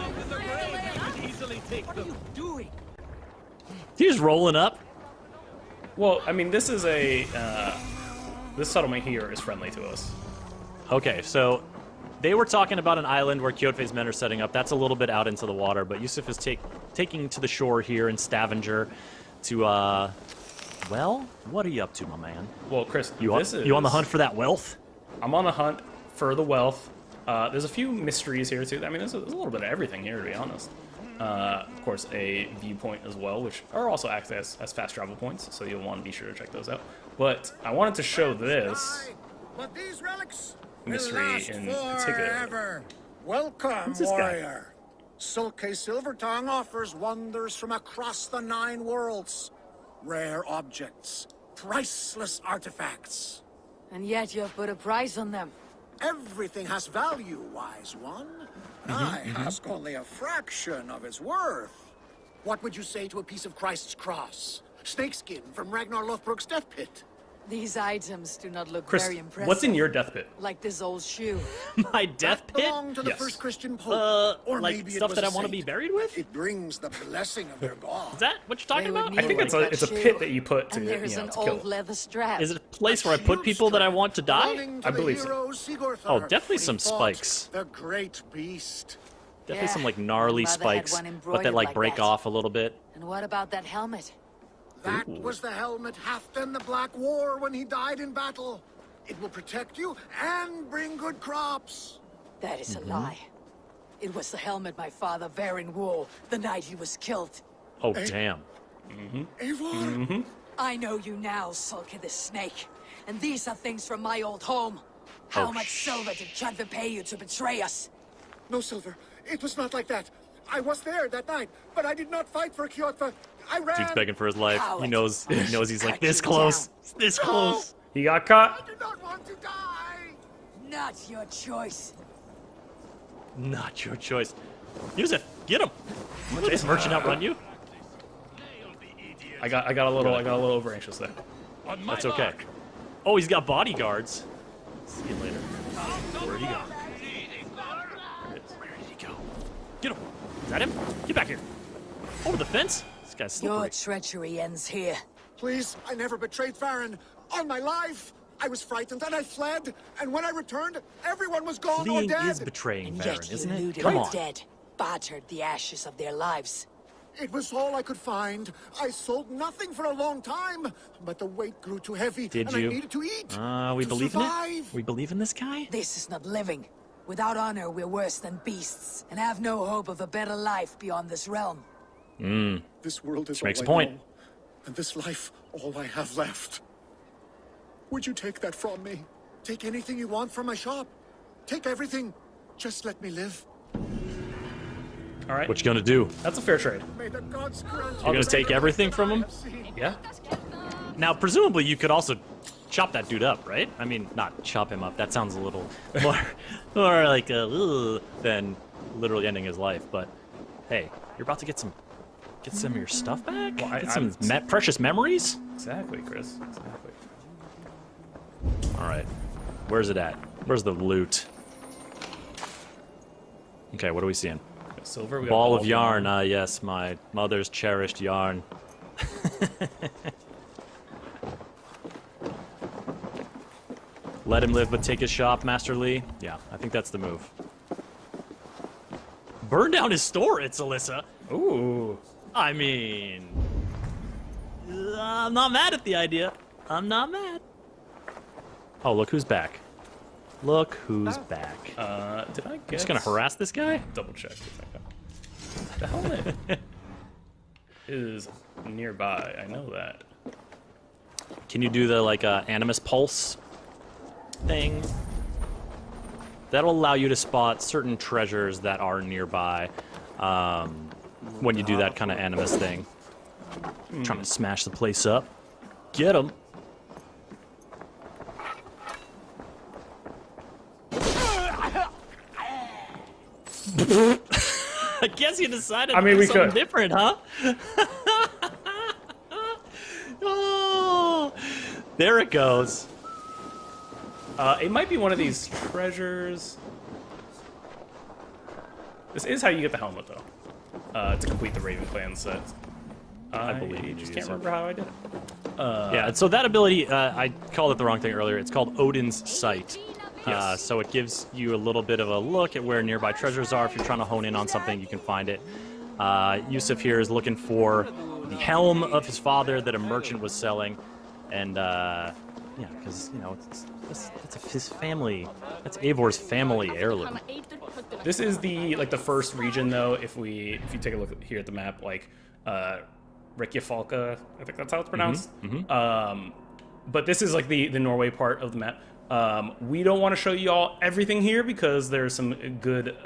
you doing?
He's rolling up.
Well, I mean, this is a this settlement here is friendly to us.
Okay, so they were talking about an island where Kyoto's men are setting up. That's a little bit out into the water, but Yusuf is taking to the shore here in Stavanger to well, what are you up to, my man?
Well, Chris,
you on the hunt for that wealth?
I'm on the hunt for the wealth. There's a few mysteries here too. I mean, there's a little bit of everything here, to be honest. Of course, a viewpoint as well, which are also acted as fast travel points, so you'll want to be sure to check those out. But I wanted to show this mystery in particular.
Welcome, warrior. Sulke Silvertongue offers wonders from across the 9 worlds. Rare objects, priceless artifacts.
And yet you've put a price on them.
Everything has value, wise one. I ask only a fraction of its worth. What would you say to a piece of Christ's cross? Snakeskin from Ragnar Lothbrok's death pit?
These items do not look
Chris,
very impressive.
what's in your death pit?
Like this old shoe.
My death pit?
Belonged to the first Christian pope, or
like
maybe
stuff
it was
that I
a
want to be
saint.
buried with?
It brings the blessing of their god.
Is that what you're talking about?
I think it's a pit that you put to,
And there's
to
an
kill.
old leather strap.
Is it a place where I put people that I want to die?
I believe so.
Oh, definitely some spikes.
The great beast.
Definitely some like gnarly
my mother had
spikes,
one
but
embroidered
that like
like
break
that.
off a little bit.
And what about that helmet?
That was the helmet Halfdan the Black wore when he died in battle. It will protect you and bring good crops.
That is a lie. It was the helmet my father Varin wore the night he was killed.
Oh, damn.
Eivor?
I know you now, Sulke the Snake. And these are things from my old home. How much silver did Chadva pay you to betray us?
No silver. It was not like that. I was there that night, but I did not fight for Kyoto. I ran.
Dude's begging for his life.
Coward.
He knows he's like
Cut
this
you
close.
down.
This close.
He got caught.
I do not want to die.
Not your choice.
Not your choice. Yusuf, get him. Let this merchant outrun you.
I got a little over anxious there.
That's okay. Oh, he's got bodyguards. See you later. Where'd he go? Where did he go? Get him. Is that him? Get back here. Over the fence. This guy's slippery.
Your treachery ends here.
Please, I never betrayed Farron. On my life. I was frightened and I fled. And when I returned, everyone was gone or
Fleeing
dead.
is betraying
And
Farron,
yet
isn't
you
it?
looted
Come
the
on.
dead, battered the ashes of their lives.
It was all I could find. I sold nothing for a long time, but the weight grew too heavy,
Did
and
you?
I needed to eat.
We
to
believe in
survive.
it? We believe in this guy?
This is not living. Without honor, we're worse than beasts, and have no hope of a better life beyond this realm.
This world is
Which makes
all
a point.
I know, and this life all I have left. Would you take that from me? Take anything you want from my shop. Take everything. Just let me live.
All right.
What you gonna do?
That's a fair trade.
May the gods grant
You're gonna take everything from him?
Yeah.
Now, presumably, you could also chop that dude up, right? I mean, not chop him up. That sounds a little more like than literally ending his life. But hey, you're about to get some of your stuff back.
Well,
get some precious memories.
Exactly, Chris. Exactly.
All right, where's it at? Where's the loot? Okay, what are we seeing?
Silver. We got
Ball of yarn. Ah, yes, my mother's cherished yarn. Let him live, but take his shop, Master Lee. Yeah, I think that's the move. Burn down his store, it's Alyssa.
Ooh.
I mean, I'm not mad at the idea. I'm not mad. Oh, look who's back. Look who's back.
Did I get?
Just gonna harass this guy?
Double check. If I got... The helmet is nearby. I know that.
Can you do the animus pulse thing? That'll allow you to spot certain treasures that are nearby when you do that kind of animus thing. Trying to smash the place up. Get him. I guess you decided to do something different, huh? Oh, there it goes.
It might be one of these treasures. This is how you get the helmet, though. To complete the Raven Clan set. I believe you just can't remember how I did it.
Yeah, so that ability, I called it the wrong thing earlier. It's called Odin's Sight.
Yes.
So it gives you a little bit of a look at where nearby treasures are. If you're trying to hone in on something, you can find it. Yusuf here is looking for the helm of his father that a merchant was selling. And, yeah, because, you know, it's his family. That's Eivor's family heirloom.
This is the first region, though. If you take a look here at the map, Reykjavik, I think that's how it's pronounced. But this is like the Norway part of the map. We don't want to show you all everything here because there's some good,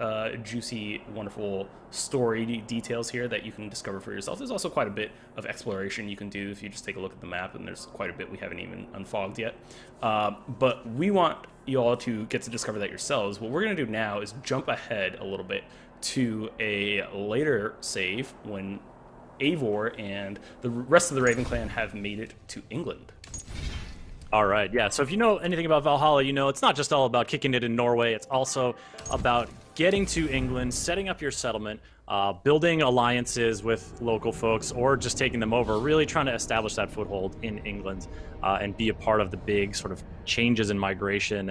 juicy, wonderful story details here that you can discover for yourself. There's also quite a bit of exploration you can do if you just take a look at the map, and there's quite a bit we haven't even unfogged yet. But we want you all to get to discover that yourselves. What we're going to do now is jump ahead a little bit to a later save when Eivor and the rest of the Raven Clan have made it to England.
All right, yeah, so if you know anything about Valhalla, you know it's not just all about kicking it in Norway, it's also about getting to England, setting up your settlement, building alliances with local folks, or just taking them over, really trying to establish that foothold in England and be a part of the big sort of changes in migration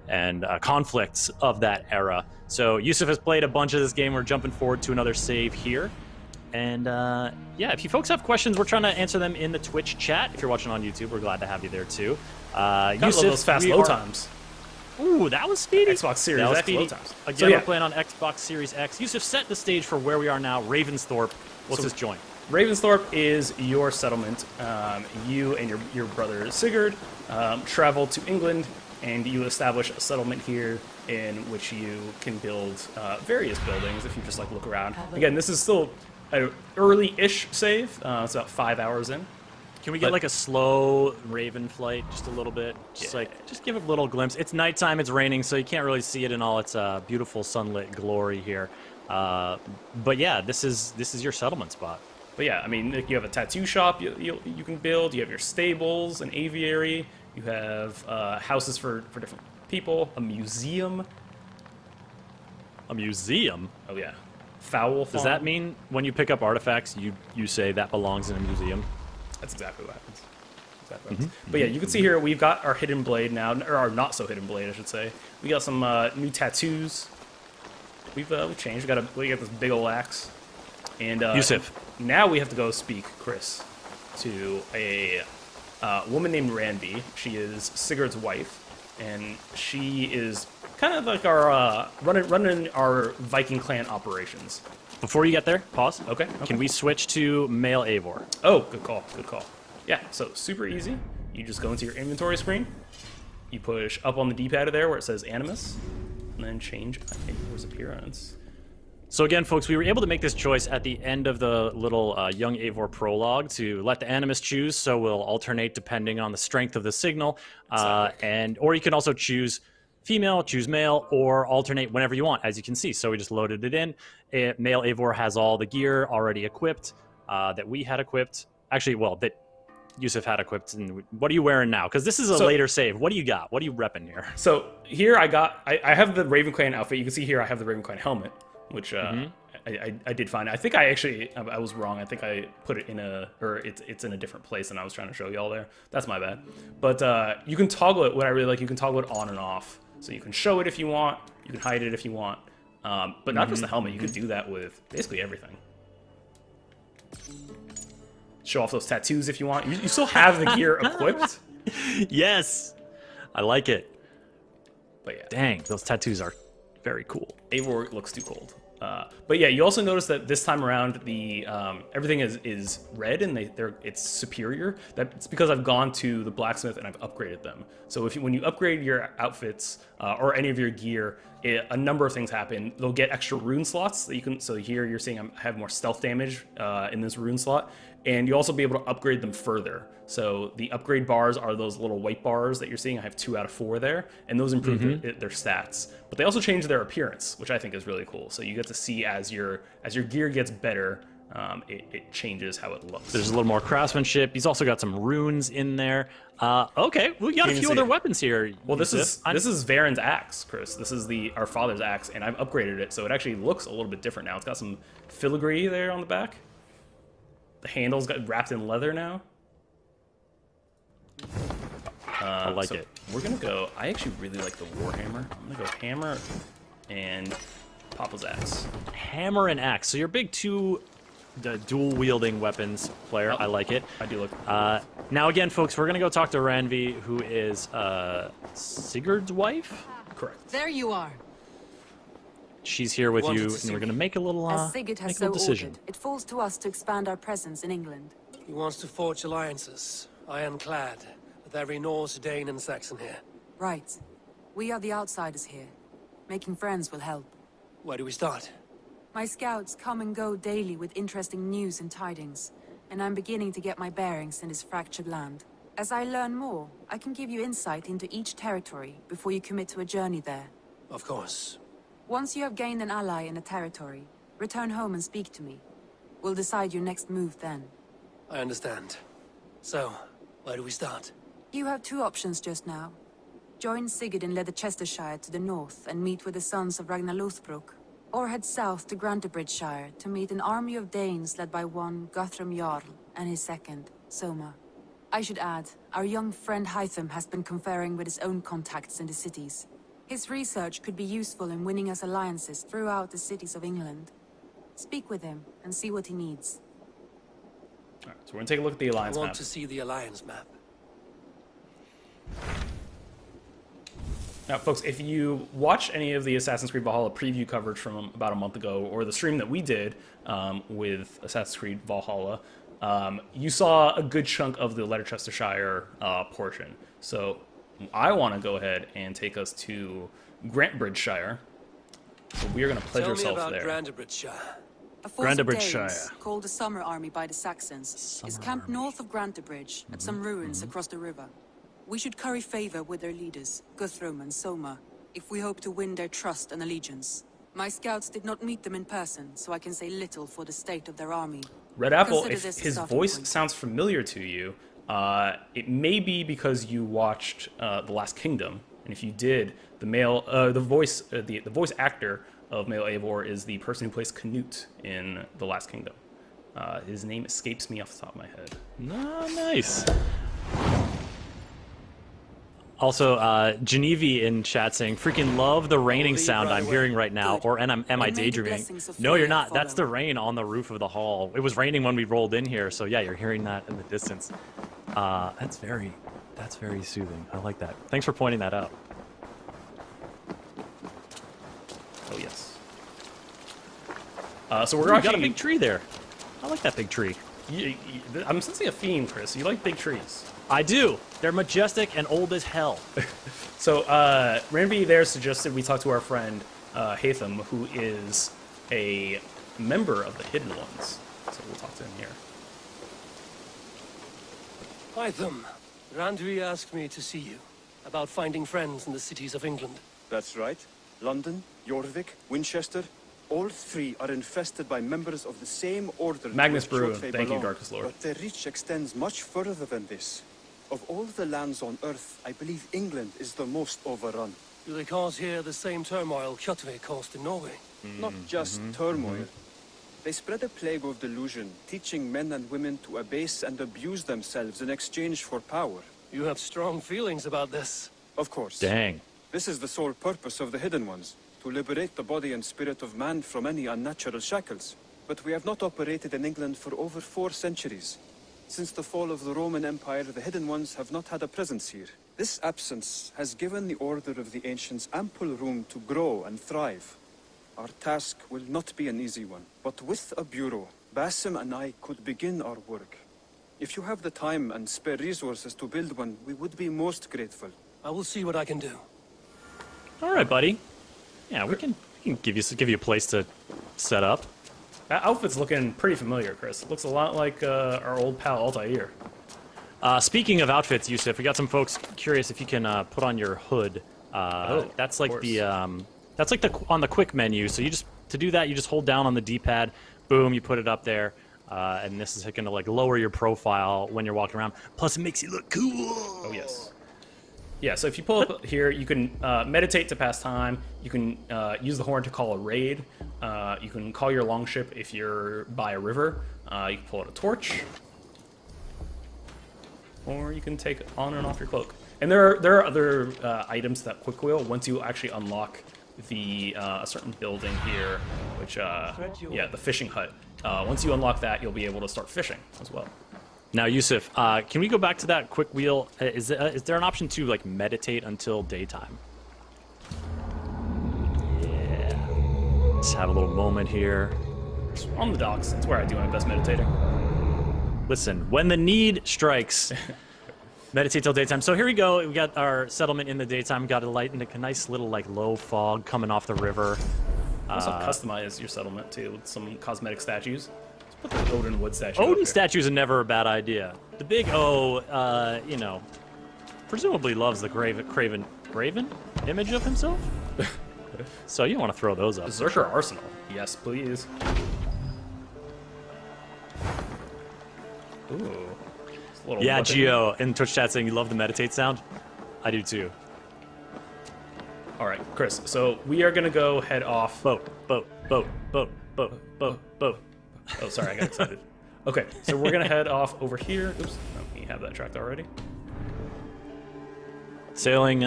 and conflicts of that era. So Yusuf has played a bunch of this game. We're jumping forward to another save here. And yeah, if you folks have questions, we're trying to answer them in the Twitch chat. If you're watching on YouTube, we're glad to have you there too.
Yusuf, those fast load times.
Ooh, that was speedy.
Xbox Series X load times.
Again,
So, yeah.
we're playing on Xbox Series X. Yusuf, set the stage for where we are now. Ravensthorpe. What's this joint?
Ravensthorpe is your settlement. You and your brother Sigurd travel to England, and you establish a settlement here in which you can build various buildings if you just look around. Again, this is still an early-ish save. It's about 5 hours in.
Can we get like a slow Raven flight, just a little bit? Just give it a little glimpse. It's nighttime, it's raining, so you can't really see it in all its beautiful sunlit glory here. But yeah, this is your settlement spot.
But yeah, I mean, you have a tattoo shop you can build. You have your stables, an aviary. You have houses for different people. A museum.
A museum?
Oh yeah. Fowl farm.
Does that mean when you pick up artifacts, you say that belongs in a museum?
That's exactly what happens. But yeah, you can see here we've got our hidden blade now, or our not so hidden blade, I should say. We got some new tattoos. We've changed. We got this big old axe, and
Yusuf.
Now we have to go speak, Chris, to a woman named Randi. She is Sigurd's wife, and she is kind of like our running our Viking clan operations.
Before you get there, pause.
Okay.
Can we switch to male Eivor?
Oh, good call. Good call. Yeah, so super easy. You just go into your inventory screen. You push up on the D-pad there where it says Animus, and then change Eivor's appearance.
So again, folks, we were able to make this choice at the end of the little young Eivor prologue to let the Animus choose, so we'll alternate depending on the strength of the signal, or you can also choose female, choose male, or alternate whenever you want, as you can see. So we just loaded it in. Male Eivor has all the gear already equipped that we had equipped. Actually, well, that Yusuf had equipped. And what are you wearing now? Because this is a later save. What do you got? What are you repping here?
So here I have the Raven Clan outfit. You can see here I have the Raven Clan helmet, which I did find. I think I was wrong. I think I put it it's in a different place than I was trying to show y'all there. That's my bad. But you can toggle it. What I really like, you can toggle it on and off. So you can show it if you want. You can hide it if you want. But not just the helmet. You could do that with basically everything. Show off those tattoos if you want. You still have the gear equipped.
Yes. I like it.
But yeah.
Dang, those tattoos are very cool.
Eivor looks too cold. But yeah, you also notice that this time around the everything is red and it's superior. That's because I've gone to the blacksmith and I've upgraded them. So when you upgrade your outfits or any of your gear, a number of things happen. They'll get extra rune slots that you can. So here you're seeing I have more stealth damage in this rune slot, and you'll also be able to upgrade them further. So the upgrade bars are those little white bars that you're seeing. I have 2 out of 4 there, and those improve their stats. But they also change their appearance, which I think is really cool. So you get to see as your gear gets better, it changes how it looks.
There's a little more craftsmanship. He's also got some runes in there. Okay, we got a few other weapons here.
Well, this is Varen's axe, Chris. This is our father's axe, and I've upgraded it, so it actually looks a little bit different now. It's got some filigree there on the back. The handle's got wrapped in leather now.
I like it.
We're gonna go. I actually really like the Warhammer. I'm gonna go hammer and Papa's axe.
Hammer and axe. So you're big dual wielding weapons player. I like it.
I do like.
Now again, folks, we're gonna go talk to Randvi, who is Sigurd's wife.
Correct.
There you are.
She's here with you, and we're gonna make a little
As Sigurd has so ordered, it falls to us to expand our presence in England.
He wants to forge alliances, ironclad, with every Norse, Dane, and Saxon here.
Right. We are the outsiders here. Making friends will help.
Where do we start?
My scouts come and go daily with interesting news and tidings, and I'm beginning to get my bearings in this fractured land. As I learn more, I can give you insight into each territory before you commit to a journey there.
Of course.
Once you have gained an ally in a territory, return home and speak to me. We'll decide your next move then.
I understand. So, where do we start?
You have 2 options just now. Join Sigurd in Leicestershire to the north and meet with the sons of Ragnar Lothbrok, or head south to Grantebridgeshire to meet an army of Danes led by one Guthrum Jarl and his second, Soma. I should add, our young friend Hytham has been conferring with his own contacts in the cities. His research could be useful in winning us alliances throughout the cities of England. Speak with him and see what he needs.
All right, so we're gonna take a look at the alliance map.
I want to see the alliance map.
Now, folks, if you watch any of the Assassin's Creed Valhalla preview coverage from about a month ago, or the stream that we did with Assassin's Creed Valhalla, you saw a good chunk of the Leicestershire portion. So I want to go ahead and take us to Grantebridgeshire. So we are going to pledge ourselves there.
Tell me about Grantebridgeshire.
A force of
Grantebridge-shire.
Danes, called the Summer Army by the Saxons, is camped north of Grantebridge at some ruins across the river. We should curry favor with their leaders, Guthrum and Soma, if we hope to win their trust and allegiance. My scouts did not meet them in person, so I can say little for the state of their army.
Red Apple,
Consider
if
this a
his
starting
voice
point.
sounds familiar to you, it may be because you watched The Last Kingdom, and if you did, the voice actor of male Eivor is the person who plays Canute in The Last Kingdom. His name escapes me off the top of my head.
No, nice. Also, Genevieve in chat saying, freaking love the raining sound I'm hearing right now, or am I daydreaming? No, you're not. That's the rain on the roof of the hall. It was raining when we rolled in here, so yeah, you're hearing that in the distance. That's very soothing. I like that. Thanks for pointing that out.
Oh, yes. So we're
Ooh,
actually...
got a big tree there. I like that big tree.
I'm sensing a theme, Chris. You like big trees.
I do. They're majestic and old as hell.
So, Ranvi there suggested we talk to our friend, Hatham, who is a member of the Hidden Ones. So we'll talk to him here.
Hytham, Randvi asked me to see you about finding friends in the cities of England.
That's right. London, Jorvik, Winchester, all three are infested by members of the same order.
Magnus
to which
Brew,
Jorvik
thank you,
belong.
Darkest Lord.
But their reach extends much further than this. Of all the lands on Earth, I believe England is the most overrun.
Do they cause here the same turmoil Kjotve caused in Norway?
Not just turmoil. They spread a plague of delusion, teaching men and women to abase and abuse themselves in exchange for power.
You have strong feelings about this.
Of course.
Dang.
This is the sole purpose of the Hidden Ones, to liberate the body and spirit of man from any unnatural shackles. But we have not operated in England for over 4 centuries. Since the fall of the Roman Empire, the Hidden Ones have not had a presence here. This absence has given the Order of the Ancients ample room to grow and thrive. Our task will not be an easy one, but with a bureau, Basim and I could begin our work. If you have the time and spare resources to build one, we would be most grateful.
I will see what I can do.
All right, buddy. Yeah, we can give you a place to set up.
That outfit's looking pretty familiar, Chris. Looks a lot like our old pal Altair.
Speaking of outfits, Yusuf, we got some folks curious if you can put on your hood. That's like on the quick menu. So to do that, you just hold down on the D-pad, boom, you put it up there, and this is going to like lower your profile when you're walking around. Plus, it makes you look cool.
Oh yes. Yeah. So if you pull up here, you can meditate to pass time. You can use the horn to call a raid. You can call your longship if you're by a river. You can pull out a torch. Or you can take on and off your cloak. And there are other items that quick wheel once you actually unlock the a certain building here, which yeah, the fishing hut. Once you unlock that, you'll be able to start fishing as well.
Now, Yusuf, can we go back to that quick wheel? Is there an option to like meditate until daytime? Yeah. Let's have a little moment here.
On the docks, that's where I do my best meditating.
Listen, when the need strikes, meditate till daytime. So here we go. We got our settlement in the daytime. Got a light and a nice little like low fog coming off the river.
Also customize your settlement too with some cosmetic statues. Let's put the Odin wood statue.
Odin statues are never a bad idea. The big O, you know, presumably loves the graven image of himself. So you want to throw those up.
Berserker Arsenal. Yes, please. Ooh.
Yeah,
weapon.
Geo in Twitch chat saying you love the meditate sound. I do too.
All right, Chris. So we are gonna go head off.
Boat.
Oh, sorry, I got excited. Okay, so we're gonna head off over here. Oops, no, we have that tracked already.
Sailing.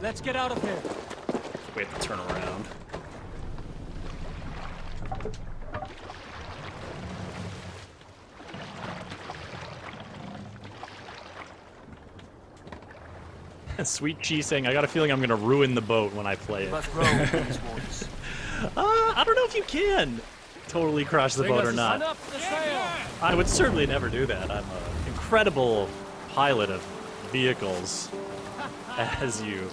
Let's get out of here.
We have to turn around.
Sweet Cheese saying, I got a feeling I'm going to ruin the boat when I play it.
Let's row these ones.
I don't know if you can totally crash the boat or not. I would certainly never do that. I'm an incredible pilot of vehicles, as you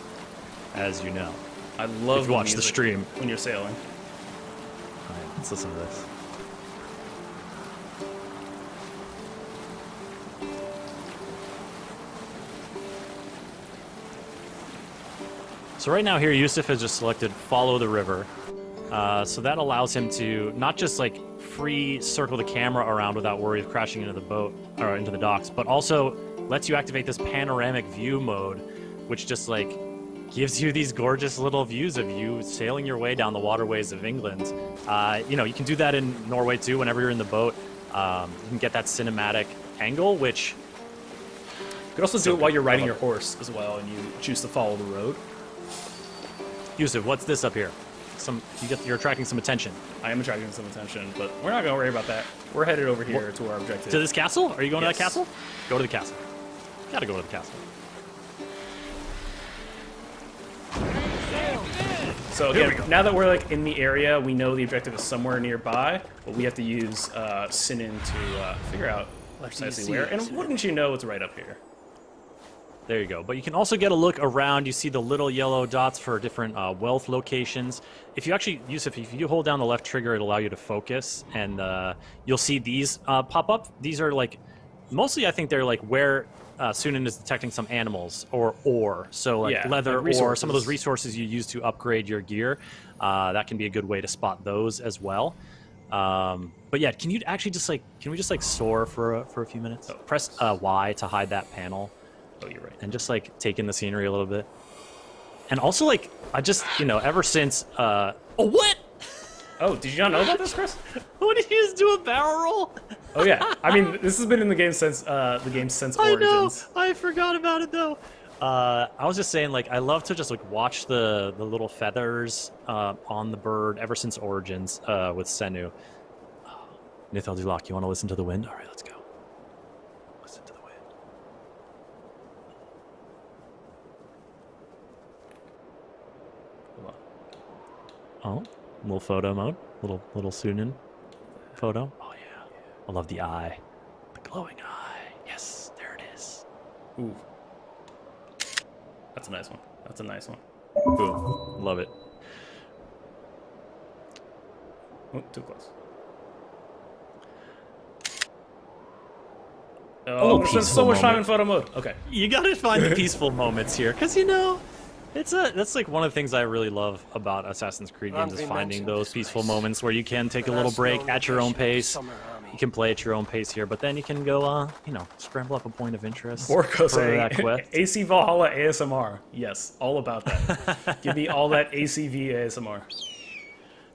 as you know.
I love
if you watch the stream
when you're sailing.
All right, let's listen to this. So right now here, Yusuf has just selected follow the river. So that allows him to not just like free circle the camera around without worry of crashing into the boat or into the docks, but also lets you activate this panoramic view mode, which just like gives you these gorgeous little views of you sailing your way down the waterways of England. You know, you can do that in Norway too. Whenever you're in the boat, you can get that cinematic angle, which
you could also do it while you're riding your horse as well, and you choose to follow the road.
Yusuf, what's this up here? You're attracting some attention.
I am attracting some attention, but we're not going to worry about that. We're headed over here to our objective.
To this castle? Are you going to that castle? Go to the castle. Gotta go to the castle.
So again, now that we're like in the area, we know the objective is somewhere nearby, but we have to use Sinin to figure out precisely where. And wouldn't you know, it's right up here.
There you go. But you can also get a look around. You see the little yellow dots for different wealth locations. If you actually, Yusuf, if you hold down the left trigger, it'll allow you to focus, and you'll see these pop up. These are like, mostly I think they're like where Sunan is detecting some animals or ore. So like leather
like
or some of those resources you use to upgrade your gear. That can be a good way to spot those as well. But yeah, can you actually just like, can we just like soar for a few minutes? Press Y to hide that panel.
Oh, you're right.
And just like take in the scenery a little bit. And also like, I just, you know, ever since, oh, what?
Oh, did you not know about this, Chris?
What, did you just do a barrel roll?
Oh yeah, I mean, this has been in the game since Origins.
I know, I forgot about it though. I was just saying, like, I love to just like watch the little feathers on the bird ever since Origins with Senu. Nithal Dulak, you want to listen to the wind? All right, let's go. Listen to the wind. Oh, little photo mode, little Sunan photo. Oh yeah, I love the eye, the glowing eye. Yes, there it is.
Ooh, that's a nice one. That's a nice one.
Boom, love it.
Oh, too close. Oh, I spent so much time in photo mode. Okay,
you gotta find the peaceful moments here, cause you know. That's like one of the things I really love about Assassin's Creed games is finding those peaceful moments where you can take a little break at your own pace. You can play at your own pace here, but then you can go, you know, scramble up a point of interest.
Borko saying AC Valhalla ASMR. Yes, all about that. Give me all that ACV ASMR.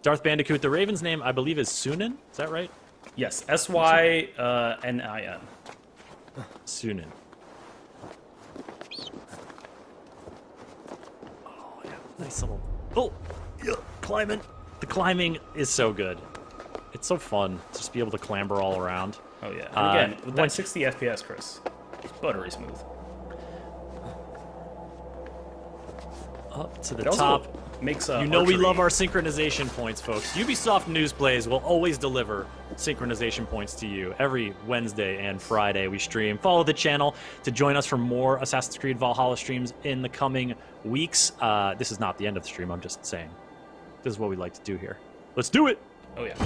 Darth Bandicoot, the Raven's name, I believe, is Sunan. Is that right?
Yes, S-Y-N-I-N.
Sunan. Nice little... Oh! Yeah, climbing! The climbing is so good. It's so fun to just be able to clamber all around.
Oh yeah. And again, with that 60 FPS, Chris, it's buttery smooth.
Up to the top.
Makes
you know we love our synchronization points, folks. Ubisoft News Plays will always deliver synchronization points to you. Every Wednesday and Friday we stream. Follow the channel to join us for more Assassin's Creed Valhalla streams in the coming weeks. This is not the end of the stream, I'm just saying. This is what we like to do here. Let's do it!
Oh yeah.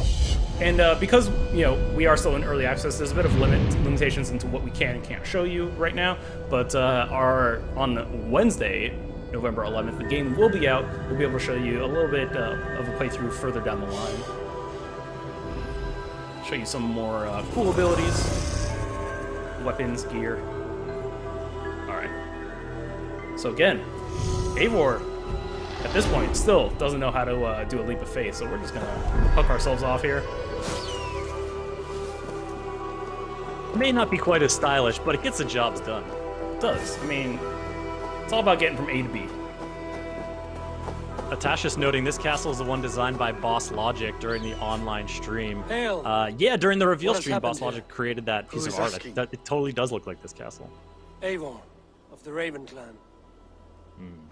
And because, you know, we are still in early access, there's a bit of limitations into what we can and can't show you right now. But on Wednesday, November 11th, the game will be out. We'll be able to show you a little bit of a playthrough further down the line. Show you some more cool abilities, weapons, gear. Alright. So again, Eivor, at this point, still doesn't know how to do a leap of faith, so we're just gonna hook ourselves off here.
It may not be quite as stylish, but it gets the jobs done.
It does. I mean, it's all about getting from A to B.
Atasha's noting this castle is the one designed by Boss Logic during the online stream.
Hail.
Yeah, during the reveal stream, Boss Logic created that piece of art. It totally does look like this castle.
Eivor, of the Raven clan.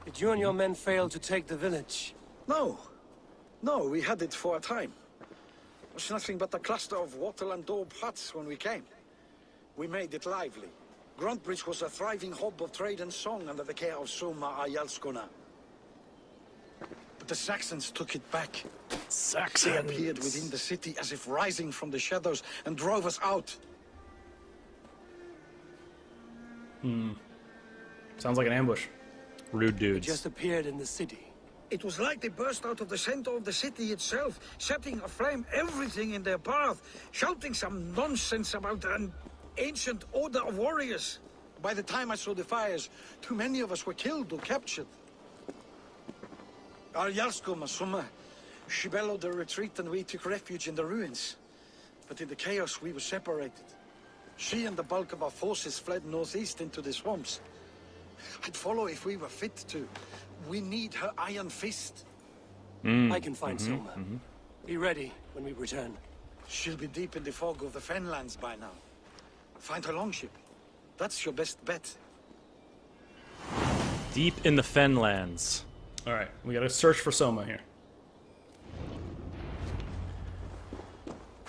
Did you and your men fail to take the village?
No. No, we had it for a time. It was nothing but a cluster of wattle and daub huts when we came. We made it lively. Gruntbridge was a thriving hub of trade and song under the care of Soma Ayalskona. but the Saxons took it back.
Saxons.
They appeared within the city as if rising from the shadows and drove us out.
Sounds like an ambush.
Rude
They
dudes.
just appeared in the city.
It was like they burst out of the center of the city itself, setting aflame everything in their path, shouting some nonsense about an ancient order of warriors. By the time I saw the fires, too many of us were killed or captured. Our Jarsko Masuma, she bellowed a retreat and we took refuge in the ruins. But in the chaos we were separated. She and the bulk of our forces fled northeast into the swamps. I'd follow if we were fit to. We need her iron fist.
I can find Soma. Be ready when we return.
She'll be deep in the fog of the Fenlands by now. Find her longship. That's your best bet.
Deep in the Fenlands.
All right, we gotta search for Soma here.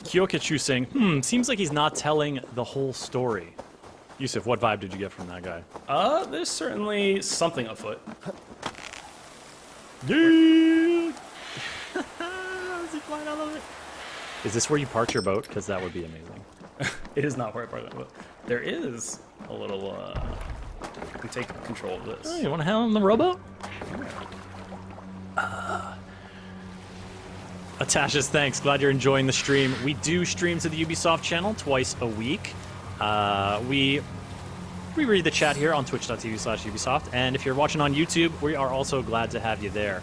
Kyokachu saying, seems like he's not telling the whole story. Yusuf, what vibe did you get from that guy?
There's certainly something afoot.
Yeah. Is this where you park your boat? Because that would be amazing.
It is not where I park the boat. There is a little, I can take control of this.
Oh, you want to handle the rowboat? Atasha's thanks. Glad you're enjoying the stream. We do stream to the Ubisoft channel twice a week. We read the chat here on twitch.tv/Ubisoft, and if you're watching on YouTube, we are also glad to have you there.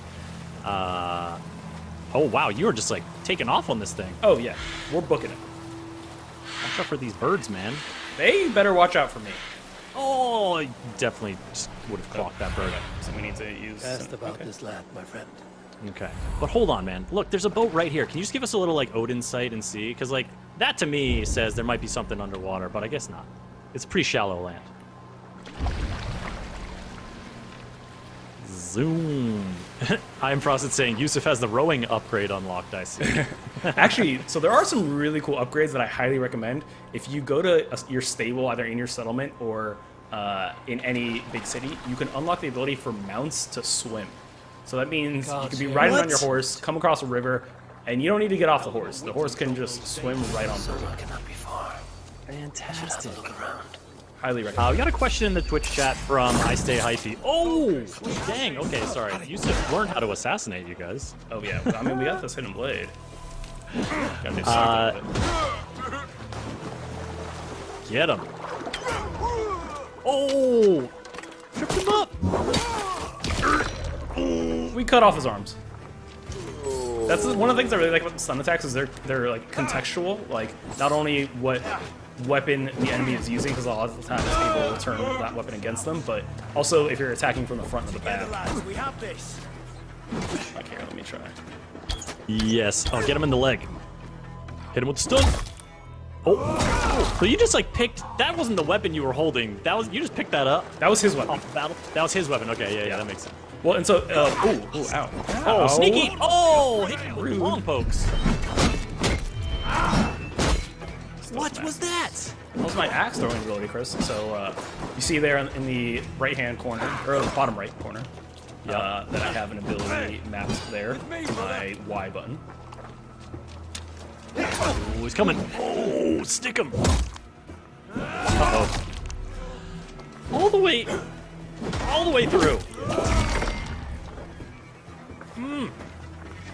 Oh wow, you are just like taking off on this thing.
Oh yeah, we're booking it.
Watch out for these birds, man.
They better watch out for me.
Oh, I definitely just would have clocked that bird.
So we need to use.
Asked about this land, my friend.
Okay, but hold on, man. Look, there's a boat right here. Can you just give us a little like Odin sight and see? Because like that to me says there might be something underwater, but I guess not. It's pretty shallow land. Zoom. I am Frosted saying Yusuf has the rowing upgrade unlocked, I see.
Actually, so there are some really cool upgrades that I highly recommend. If you go to your stable, either in your settlement or in any big city, you can unlock the ability for mounts to swim. So that means you can be riding on your horse, come across a river, and you don't need to get off the horse. The horse can just swim right on through.
Fantastic.
Highly recommend.
We got a question in the Twitch chat from I Stay Hypey. Oh, dang. Okay, sorry. Yusuf learned how to assassinate you guys.
Oh yeah, I mean we got this hidden blade.
Get him. Oh, tripped him up.
We cut off his arms. That's one of the things I really like about the stun attacks is they're like contextual. Like not only what weapon the enemy is using, because a lot of the time people will turn that weapon against them, but also if you're attacking from the front or the back.
We have this.
Okay, let me try.
Yes. Oh, get him in the leg. Hit him with the stun. Oh, so you just like picked. That wasn't the weapon you were holding. That was you just picked that up.
That was his weapon.
Off the battle. That was his weapon. Okay, yeah, that makes sense.
Well, and so, ooh, ow.
Oh, sneaky! Oh, hit him with long pokes. What was that?
That was my axe throwing ability, Chris. So you see there in the right-hand corner, or the bottom right corner, that I have an ability mapped there, my Y button.
Oh, he's coming. Oh, stick him. Uh-oh. All the way through.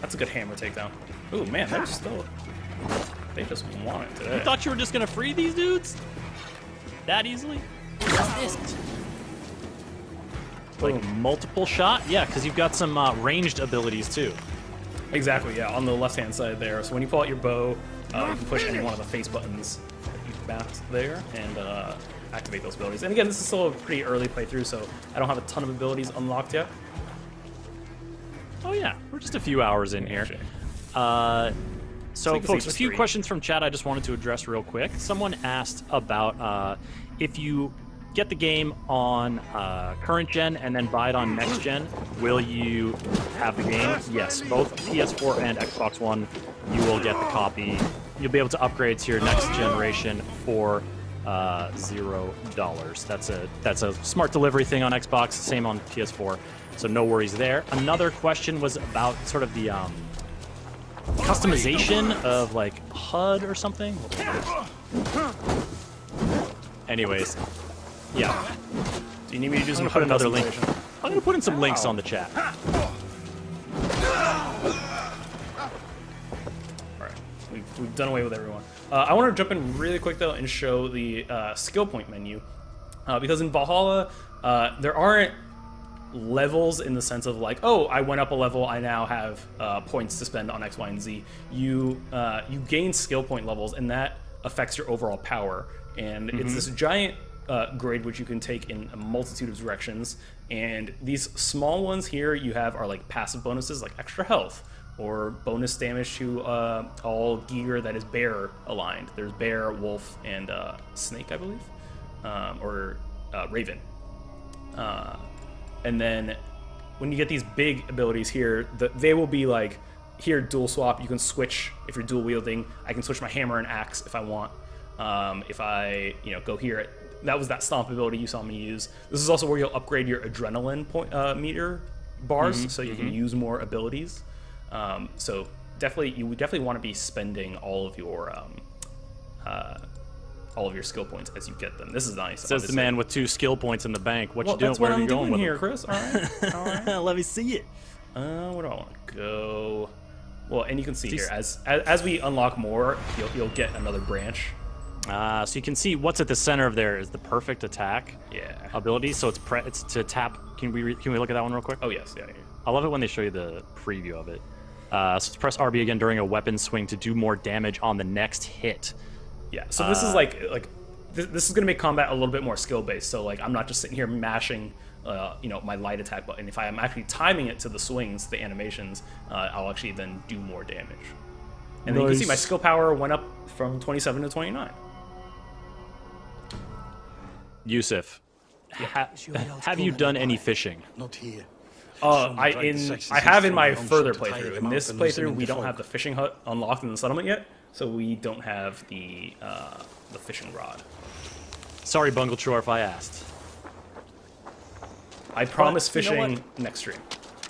That's a good hammer takedown. Ooh, man, they're still... They just want it today.
You thought you were just gonna free these dudes? That easily? What's this? Like multiple shot? Yeah, because you've got some ranged abilities too.
Exactly, yeah, on the left-hand side there. So when you pull out your bow, you can push any one of the face buttons that you've mapped there and activate those abilities. And again, this is still a pretty early playthrough, so I don't have a ton of abilities unlocked yet.
Oh yeah, we're just a few hours in here. So folks, a few questions from chat I just wanted to address real quick. Someone asked about if you get the game on current gen and then buy it on next gen, will you have the game? Yes, both PS4 and Xbox One, you will get the copy. You'll be able to upgrade to your next generation for $0. That's a smart delivery thing on Xbox, same on PS4, so no worries there. Another question was about sort of the customization of like HUD or something. Anyways, yeah.
Do you need me to do some
put another link?
customization?
I'm gonna put in some links on the chat.
We've done away with everyone. I want to jump in really quick though and show the skill point menu, because in Valhalla there aren't levels in the sense of like, oh, I went up a level, I now have points to spend on X, Y, and Z. You gain skill point levels, and that affects your overall power. And it's this giant grid which you can take in a multitude of directions. And these small ones here you have are like passive bonuses, like extra health, or bonus damage to all gear that is bear aligned. There's bear, wolf, and snake, I believe, or raven. And then when you get these big abilities here, they will be like, here, dual swap. You can switch if you're dual wielding. I can switch my hammer and axe if I want. If I, go here, that was that stomp ability you saw me use. This is also where you'll upgrade your adrenaline point meter bars, so you can use more abilities. So you would definitely want to be spending all of your skill points as you get them. This is nice.
Says the man with 2 skill points in the bank. What you doing?
That's what
Where are you
I'm
going
doing
with
here,
them?
Chris. All right. All right.
Let me see it.
Where do I want to go? Well, and you can see here as we unlock more, you'll get another branch.
So you can see what's at the center of there is the perfect attack ability. So it's to tap. Can we look at that one real quick?
Oh yes, yeah.
I love it when they show you the preview of it. So it's press RB again during a weapon swing to do more damage on the next hit.
Yeah. So this is like this is gonna make combat a little bit more skill based. So like I'm not just sitting here mashing my light attack button. If I am actually timing it to the swings, the animations, I'll actually then do more damage. And then you can see my skill power went up from 27 to 29.
Yusuf, have you done any fishing?
Not here.
I have in my further playthrough. In this playthrough, we don't have the fishing hut unlocked in the settlement yet, so we don't have the fishing rod.
Sorry, Bunglechore, if I asked.
I promise fishing next stream.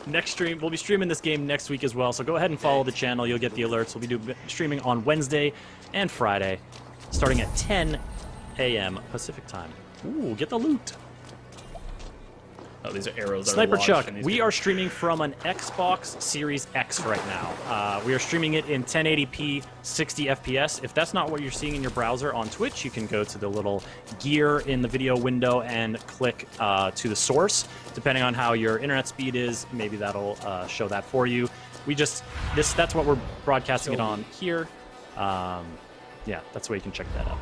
Next stream, we'll be streaming this game next week as well, so go ahead and follow the channel. You'll get the alerts. We'll be streaming on Wednesday and Friday, starting at 10 a.m. Pacific time. Ooh, get the loot.
Oh, these are arrows.
Sniper Chuck, we are streaming from an Xbox Series X right now. We are streaming it in 1080p, 60 FPS. If that's not what you're seeing in your browser on Twitch, you can go to the little gear in the video window and click to the source. Depending on how your internet speed is, maybe that'll show that for you. That's what we're broadcasting it on here. Yeah, that's where you can check that out.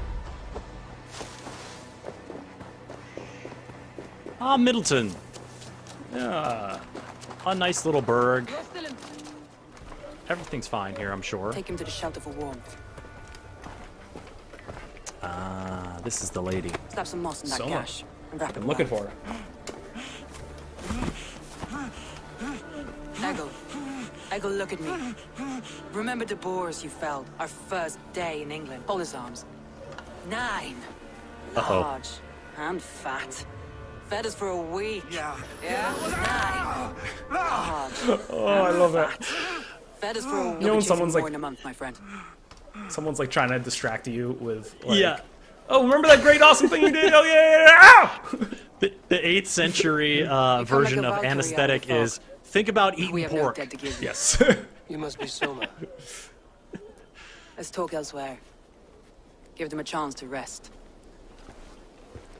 Middleton. Yeah, a nice little burg. Everything's fine here, I'm sure.
Take him to the shelter for warmth.
This is the lady.
Slap some moss in that gash and wrap it
I'm looking for her.
Ego, look at me. Remember the boars you felled our first day in England? Hold his arms. 9. Large and fat. Fed us for a week. Yeah. 9. Large.
Oh, I love that.
Fed us for a week.
You know when someone's like,
in a month, my friend.
Someone's like trying to distract you with like, oh, remember that great awesome thing you did? Oh yeah.
The 8th century version of anesthetic is think about eating pork.
Yes.
You must be Soma.
Let's talk elsewhere. Give them a chance to rest.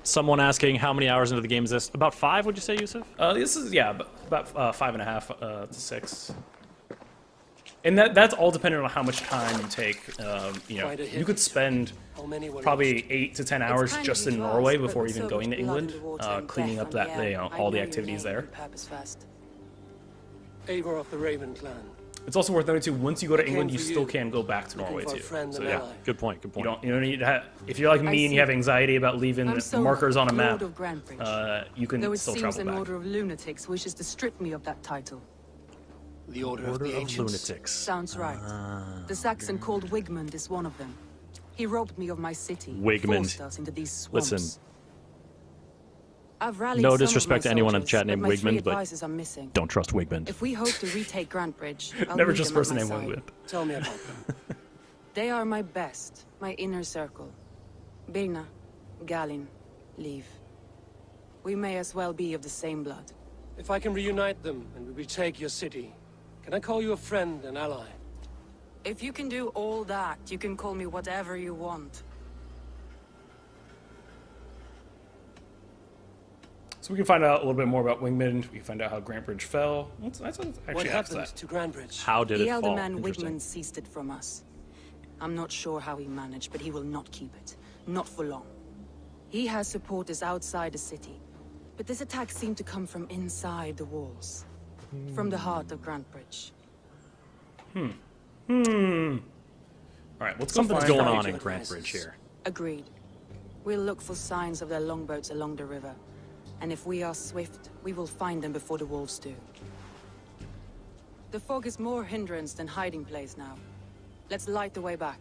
Someone asking how many hours into the game is this? About 5, would you say, Yusuf?
This is about 5.5 to 6. And that's all dependent on how much time you take. You could spend probably 8 to 10 hours just in Norway before even going to England, cleaning up all the activities there.
Eivor of the Raven clan.
It's also worth noting too. Once you go to England, you still can go back to Norway too. So yeah,
good point. Good point.
You don't need to if you're like me and you have anxiety about leaving markers on a map, you can still travel back.
An order of lunatics wishes to strip me of that title.
The Order of the Ancients.
Lunatics.
Sounds right. The Saxon called Wigmund is one of them. He robbed me of my city.
Wigmund.
Forced us into these swamps.
Listen.
I've rallied
No
some of
disrespect
my
to anyone in the
soldiers,
chat named
but my 3
Wigmund, but
advisors are missing.
don't trust Wigmund.
If we hope to retake Grantbridge, I'll
Never
need
just
them at
person
my
named
side.
Wigmund.
Tell me about them.
They are my best, my inner circle. Birna, Galin, Leave. We may as well be of the same blood.
If I can reunite them and we retake your city, can I call you a friend and ally?
If you can do all that, you can call me whatever you want.
So we can find out a little bit more about Wigmund. We can find out how Grantbridge fell. That's actually
What
asked
happened
that.
to Grantbridge?
How did
The
it
elder
fall?
man
Interesting.
Wigmund seized it from us. I'm not sure how he managed, but he will not keep it. Not for long. He has supporters outside the city. But this attack seemed to come from inside the walls. From the heart of Grantbridge.
All right, what's
Something's
going
going
on
on in Grantbridge here.
Agreed. We'll look for signs of their longboats along the river. And if we are swift, we will find them before the wolves do. The fog is more hindrance than hiding place now. Let's light the way back.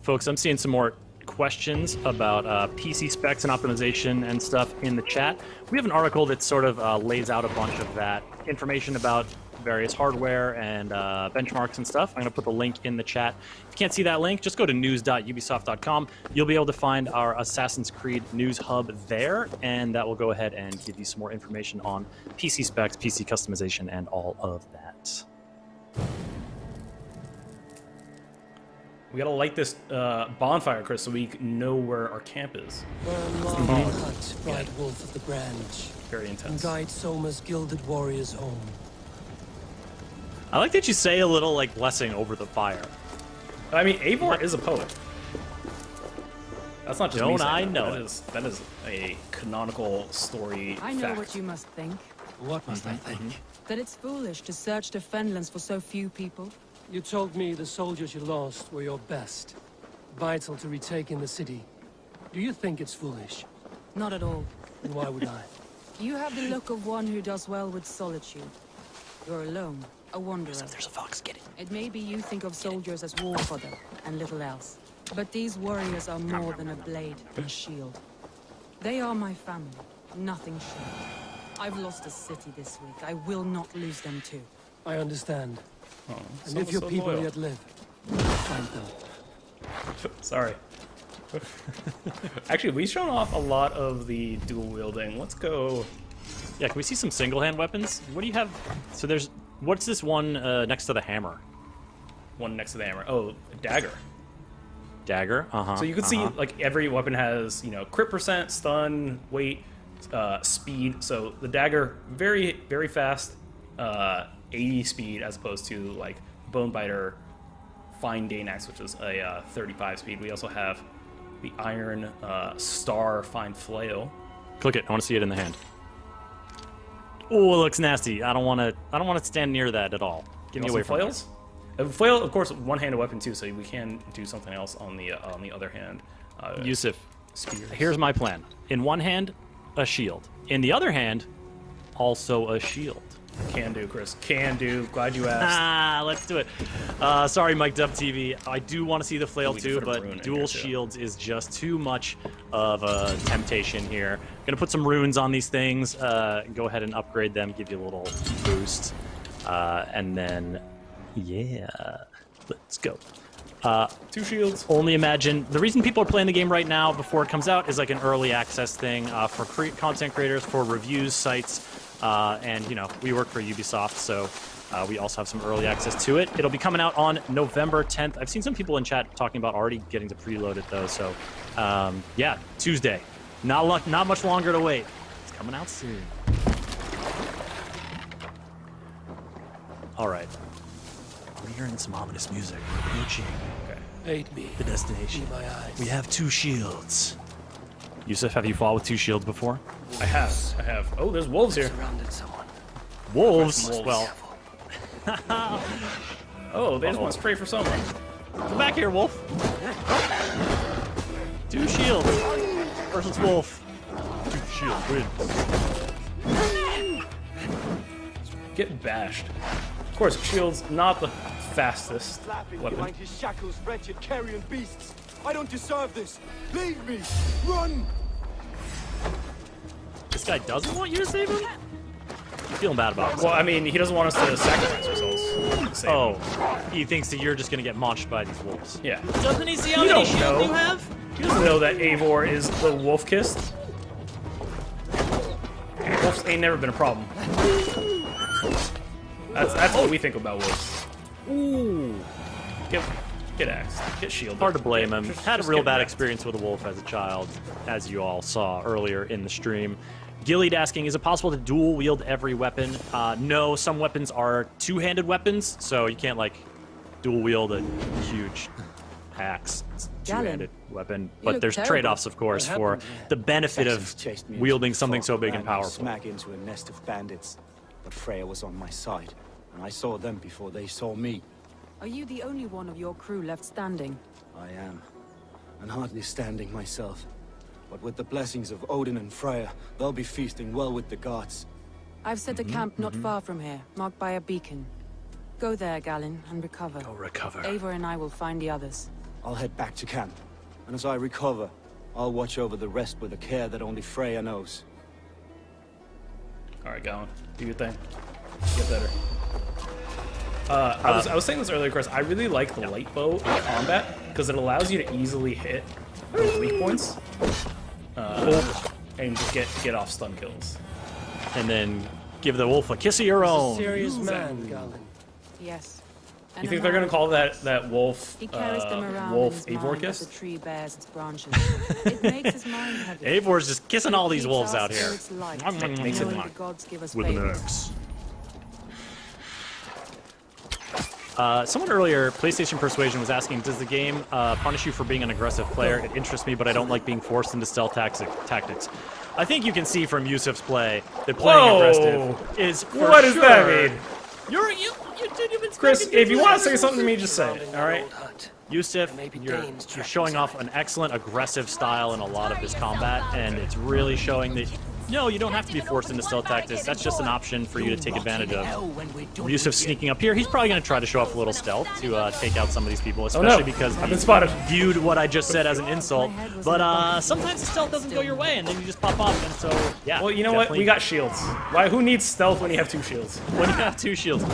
Folks, I'm seeing some more questions about PC specs and optimization and stuff in the chat. We have an article that sort of lays out a bunch of that information about various hardware and benchmarks and stuff. I'm going to put the link in the chat. If you can't see that link, just go to news.ubisoft.com. You'll be able to find our Assassin's Creed news hub there, and that will go ahead and give you some more information on PC specs, PC customization, and all of that.
We gotta light this bonfire, Chris, so we know where our camp is.
Burn long hut, bright wolf of the branch.
Very
And
intense.
guide Soma's gilded warriors home.
I like that you say a little like blessing over the fire.
I mean, Eivor is a poet. That's not just me
Don't
saying
I
that.
know
That
it.
that is a canonical story
I know
fact.
what you must think.
What must I think?
That it's foolish to search the Fenlands for so few people.
You told me the soldiers you lost were your best. Vital to retaking the city. Do you think it's foolish?
Not at all.
Then why would I?
You have the look of one who does well with solitude. You're alone, a wanderer.
There's a fox, get it.
It may be you think of soldiers as war fodder and little else. But these warriors are more than a blade and a shield. They are my family, nothing short. I've lost a city this week. I will not lose them too.
I understand.
Oh,
And if your
so
people
loyal.
yet live, find them.
Sorry. Actually, we've shown off a lot of the dual wielding. Let's go.
Yeah, can we see some single-hand weapons? What do you have? So there's, what's this one next to the hammer?
One next to the hammer. Oh, a dagger.
Dagger.
So you can see like every weapon has, you know, crit percent, stun, weight, speed. So the dagger very very fast, 80 speed as opposed to like Bonebiter, Fine Danax, which is a 35 speed. We also have the Iron Star Fine Flail.
Click it. I want to see it in the hand. Oh, it looks nasty. I don't want to stand near that at all. Get me away from
flails. Flail, of course, one-handed weapon too, so we can do something else on the other hand.
Yusuf,
spears.
here's my plan. In one hand, a shield. In the other hand, also a shield.
Can do, Chris. Can do. Glad you asked.
Ah, let's do it. Sorry, Mike Dub TV. I do want to see the flail
We can
too,
put a rune in
but
here,
dual
too.
shields is just too much of a temptation here. Gonna put some runes on these things. Go ahead and upgrade them, give you a little boost, and then yeah, let's go.
2 shields.
Only imagine. The reason people are playing the game right now before it comes out is like an early access thing for content creators, for reviews sites, and you know, we work for Ubisoft, so we also have some early access to it. It'll be coming out on November 10th. I've seen some people in chat talking about already getting to preload it though, so yeah, Tuesday. Not much longer to wait. It's coming out soon. All right. We're hearing some ominous music. We're approaching
Aid me.
the destination.
Be my eyes.
We have 2 shields. Yusuf, have you fought with 2 shields before?
I have. Oh, there's wolves here.
Surrounded someone.
Wolves?
Wolves.
Well,
Oh, they just want to spray for someone.
come back here, wolf. 2 shields versus wolf. 2 shields wins.
Get bashed. Of course, shields not the fastest weapon.
behind his shackles, wretched carrion beasts. I don't deserve this. Leave me. Run.
This guy doesn't want you to save him? I'm feeling bad about this.
Well, I mean, he doesn't want us to sacrifice ourselves. to save him.
He thinks that you're just gonna get munched by these wolves.
Yeah.
Doesn't he see how
You
many
don't
shields
know.
you have?
He doesn't know that Eivor is the wolf-kissed. Wolves ain't never been a problem. That's what we think about wolves.
Ooh.
Get axed. Get shielded.
Hard to blame him. Had a real
get
bad
wrecked.
experience with a wolf as a child, as you all saw earlier in the stream. Gilead asking, is it possible to dual wield every weapon? No, some weapons are two-handed weapons, so you can't like dual wield a huge axe. It's a two-handed weapon, but
look
there's
terrible.
trade-offs, of course, for the benefit of wielding something so big and powerful.
Smack into a nest of bandits, but Freya was on my side, and I saw them before they saw me.
Are you the only one of your crew left standing?
I am, and hardly standing myself. But with the blessings of Odin and Freya, they'll be feasting well with the gods.
I've set a camp not far from here, marked by a beacon. Go there, Galen, and recover.
Go recover.
Eivor and I will find the others.
I'll head back to camp, and as I recover, I'll watch over the rest with a care that only Freya knows.
All right, Galen, do your thing. Get better. I was saying this earlier, Chris. I really like the light bow in combat because it allows you to easily hit those weak points and just get off stun kills.
And then give the wolf a kiss of your own.
Serious man, Galen.
Yes.
You think they're gonna call that wolf
He carries them around
wolf
in his
Eivor
mind
kiss?
as the tree bears its branches. It makes his mind heavy.
Eivor's just kissing all these
Keeps
wolves
our
out here.
spirits light,
Makes it
knowing
light.
the gods give us
With an
favor.
axe. Someone earlier, PlayStation Persuasion, was asking, does the game punish you for being an aggressive player? It interests me, but I don't like being forced into stealth tactics. I think you can see from Yusuf's play that playing aggressive is for
What does that
sure-
mean?
You've been
Chris,
speaking
if you
to
want
me.
to say something to me, just say it. All right.
Yusuf, you're showing off an excellent aggressive style in a lot of this combat, and it's really showing that, no, you don't have to be forced into stealth tactics. That's just an option for you to take advantage of. Yusuf sneaking up here, he's probably going to try to show off a little stealth to take out some of these people, especially because
I've been spotted.
viewed what I just said as an insult. But sometimes the stealth doesn't go your way, and then you just pop off, and so, yeah.
Well, you know what? We got shields. Why? Who needs stealth when you have two shields?
When you have two shields.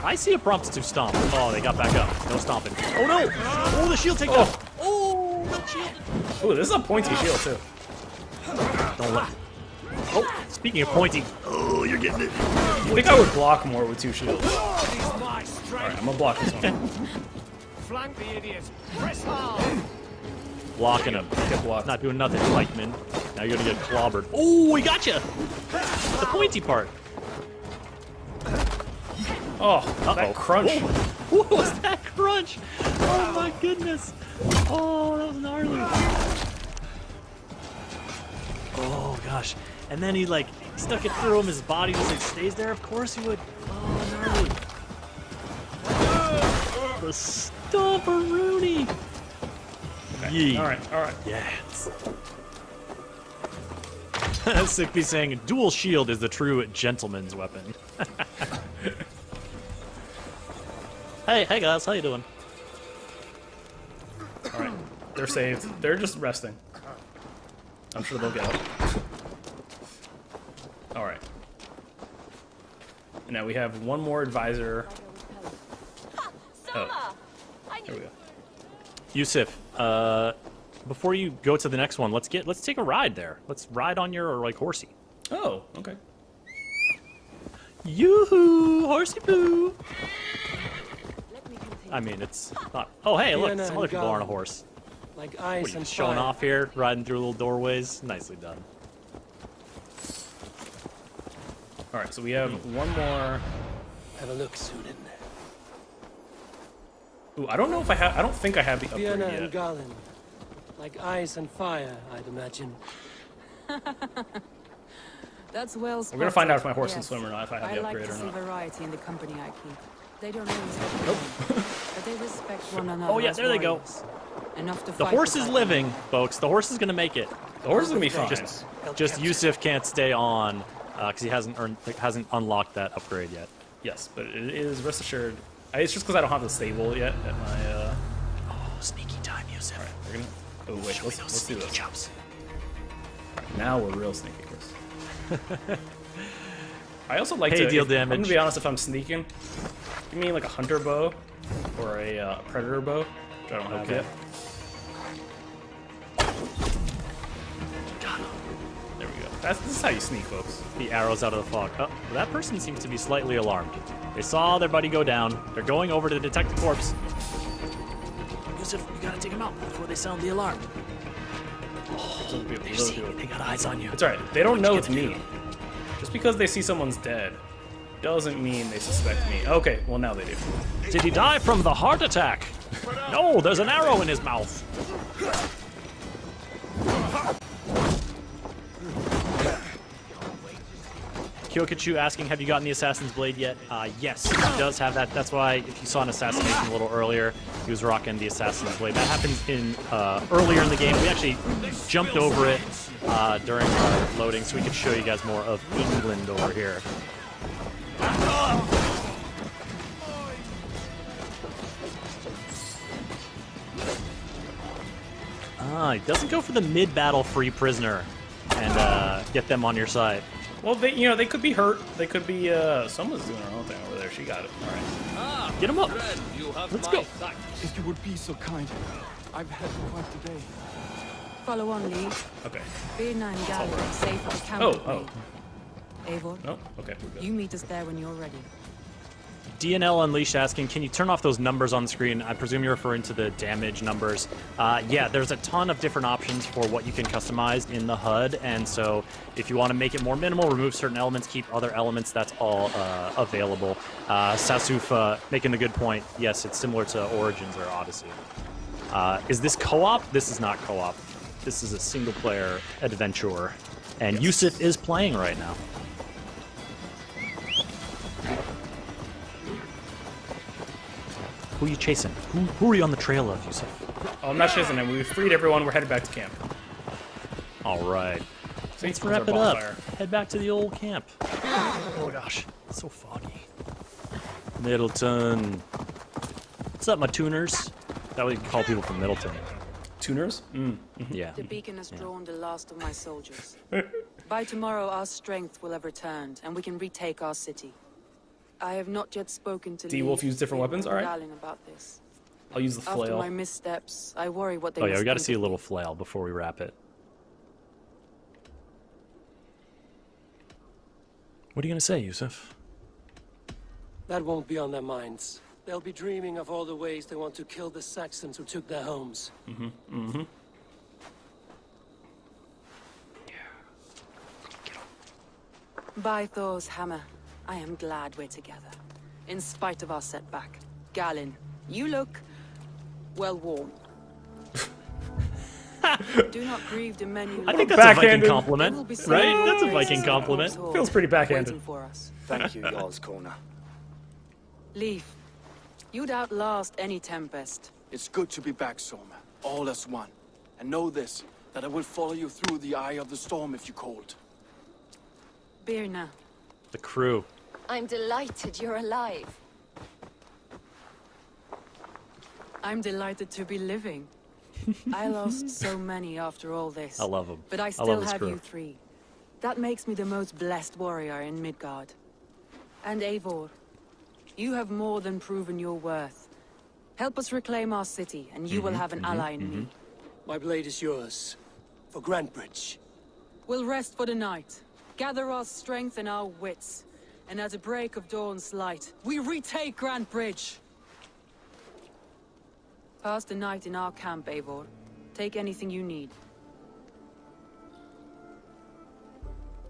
I see a prompt to stomp. Oh, they got back up. No stomping. Oh no! Oh, the shield takes off. Oh, the shield.
Oh, this is a pointy shield too.
Don't let. Oh, speaking of pointy. Oh, you're getting it.
You think I would block more with two shields? All right, I'm gonna block this one.
Flank the idiots. Press hard.
Blocking him. Not doing nothing, Lightman. Now you're gonna get clobbered. Oh, he got you. The pointy part.
Oh, that crunch.
What was that crunch? Oh my goodness. Oh, that was gnarly. Oh gosh. And then he like stuck it through him, his body just like stays there. Of course he would. Oh, gnarly. The Stomperoonie.
Okay. All right.
Yes. Sickby saying, dual shield is the true gentleman's weapon. Hey guys, how you doing?
All right, they're saved. They're just resting. I'm sure they'll get up. All right. And now we have one more advisor. Oh, there we go.
Yusuf, before you go to the next one, let's take a ride there. Let's ride on your like horsey.
Oh, okay.
Yoo-hoo, horsey poo. I mean, it's not. Oh, hey, look,
Vienna
some other
and
people are on a
Galen.
horse.
Like
What are
ice
you,
and
just showing
fire.
off here, riding through little doorways? Nicely done.
All right, so we have one more.
Have a look, Sunan.
Ooh, I don't know if I have. I don't think I have the upgrade
Vienna and
yet.
Galen. Like ice and fire, I'd imagine.
That's well spotted.
We're gonna find out if my horse can
Yes.
swim or not, if I have the
like
upgrade
to
or
see
not.
variety in the company I keep. They don't always have but they respect one another.
Oh yeah,
as
there they go.
warriors. Enough to
The
fight
horse is
beside
living, folks. The horse is gonna make it.
The horse is gonna be fine.
Just Yusuf can't stay on because he hasn't unlocked that upgrade yet.
Yes, but it is, rest assured. It's just because I don't have the stable yet at my.
Oh, sneaky time, Yusuf.
Alright, we're gonna. Oh wait, let's do this.
Chops.
Right, now we're real sneaky, Chris. I also like
Hey,
to
deal
I'm
damage.
gonna be honest, if I'm sneaking, give me like a hunter bow or a predator bow, which I don't have yet. There we go. This is how you sneak, folks.
The arrows out of the fog. Oh, that person seems to be slightly alarmed. They saw their buddy go down. They're going over to detect the corpse. Yusuf, you gotta take him out before they sound the alarm. Oh, they got eyes on you.
It's alright. They don't know it's me. Just because they see someone's dead doesn't mean they suspect me. Okay, well now they do.
Did he die from the heart attack? No, there's an arrow in his mouth. Kyokachu asking, have you gotten the Assassin's Blade yet? Yes, he does have that. That's why, if you saw an assassination a little earlier, he was rocking the Assassin's Blade. That happened in earlier in the game. We actually jumped over it during our loading, so we could show you guys more of England over here. He doesn't go for the mid-battle free prisoner and get them on your side.
Well, they could be hurt. They could be. Someone's doing her own thing over there. She got it. All right.
Get him up. Let's go.
If you would be so kind, I've had quite a day.
Follow on, Lee.
Okay.
Birna and Gallon are safe at the camp.
Oh.
Eivor.
No. Okay. We're good.
You meet us there when you're ready.
DNL Unleashed asking, can you turn off those numbers on the screen? I presume you're referring to the damage numbers. Yeah, there's a ton of different options for what you can customize in the HUD, and so if you want to make it more minimal, remove certain elements, keep other elements, that's all available. Sasuf making the good point. Yes, it's similar to Origins or Odyssey. Is this co-op? This is not co-op. This is a single-player adventure, and yes. Yusuf is playing right now. Who are you chasing? Who are you on the trail of, Yusuf?
Oh, I'm not chasing him. We've freed everyone. We're headed back to camp.
All right.
So
let's wrap it up. Head back to the old camp. Oh gosh, it's so foggy. Middleton. What's up, my tuners? That we call people from Middleton.
Tuners?
Yeah.
The beacon has drawn the last of my soldiers. By tomorrow, our strength will have returned, and we can retake our city. I have not yet spoken to
D-Wolf use different weapons? All right.
About this.
I'll use the flail.
After my missteps, I worry what they
Oh yeah, we got to see a little flail before we wrap it. What are you going to say, Yusuf?
That won't be on their minds. They'll be dreaming of all the ways they want to kill the Saxons who took their homes.
By Thor's hammer, I am glad we're together. In spite of our setback. Gallon, you look... well, warm. Do not grieve the menu.
I think that's a Viking compliment, right? That's a Viking compliment.
Feels pretty backhanded.
Thank you, Jarl's Corner.
Leaf, you'd outlast any tempest.
It's good to be back, Soma. All as one. And know this, that I will follow you through the eye of the storm if you called.
Birna.
The crew.
I'm delighted you're alive.
I'm delighted to be living. I lost so many after all this.
I love them.
But I still have you three. That makes me the most blessed warrior in Midgard. And Eivor, you have more than proven your worth. Help us reclaim our city, and you will have an ally in me.
My blade is yours. For Grantbridge.
We'll rest for the night. Gather our strength and our wits. And at the break of dawn's light, we retake Grantbridge! Pass the night in our camp, Eivor. Take anything you need.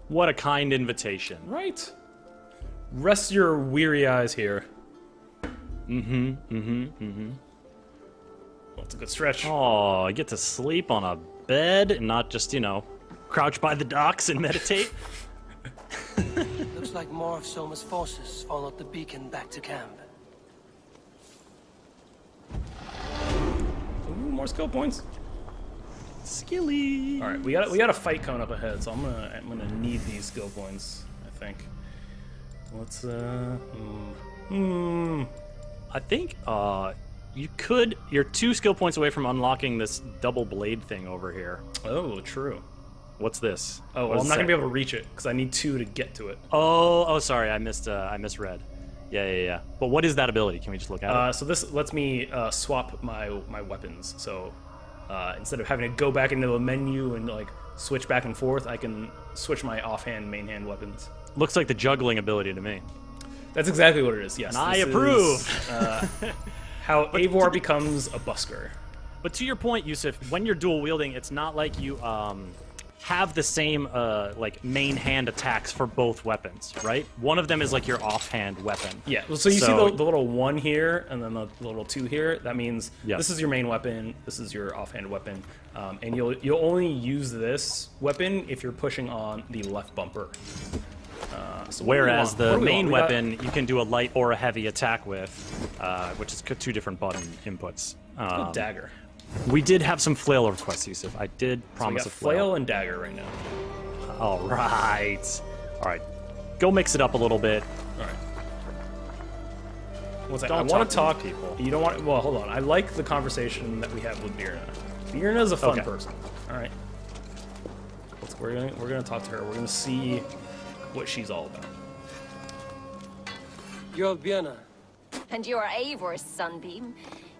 What a kind invitation.
Right. Rest your weary eyes here. Well, it's a good stretch.
Oh, I get to sleep on a bed and not just, you know, crouch by the docks and meditate.
Looks like more of Soma's forces followed the beacon back to camp.
Ooh, more skill points.
Skilly.
All right, we got a fight coming up ahead, so I'm gonna need these skill points. I think. Let's
I think you could. You're 2 skill points away from unlocking this double blade thing over here.
Oh, true.
What's this?
Oh, well, I'm not gonna be able to reach it because I need 2 to get to it.
Oh, sorry, I misread. Yeah. But what is that ability? Can we just look at it?
So this lets me swap my weapons. So instead of having to go back into the menu and like switch back and forth, I can switch my offhand, main hand weapons.
Looks like the juggling ability to me.
That's exactly what it is. Yes.
And I approve.
How Eivor becomes a busker.
But to your point, Yusuf, when you're dual wielding, it's not like you have the same like main hand attacks for both weapons, right? One of them is like your offhand weapon.
Yeah. So you see the little 1 here and then the little 2 here. That means this is your main weapon. This is your offhand weapon, and you'll only use this weapon if you're pushing on the left bumper. So
whereas the main weapon you can do a light or a heavy attack with, which is 2 different button inputs.
Dagger.
We did have some flail requests, Yusuf. I did promise
so
a flail.
Flail and dagger right now.
All right. Go mix it up a little bit.
All right. What's that? I want to talk.
People.
You don't want. Well, hold on. I like the conversation that we have with Birna. Birna is a fun person. All right. We're gonna talk to her. We're gonna see what she's all about.
You're Birna.
And you're Eivor's sunbeam.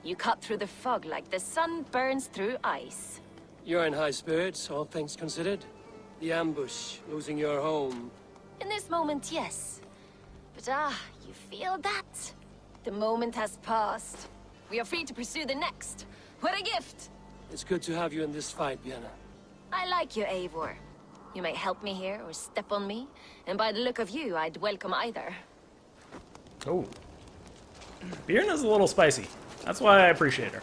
You cut through the fog like the sun burns through ice.
You're in high spirits, all things considered. The ambush, losing your home.
In this moment, yes. But you feel that? The moment has passed. We are free to pursue the next. What a gift!
It's good to have you in this fight, Birna.
I like you, Eivor. You may help me here or step on me, and by the look of you, I'd welcome either.
Oh. Birna's a little spicy. That's why I appreciate her.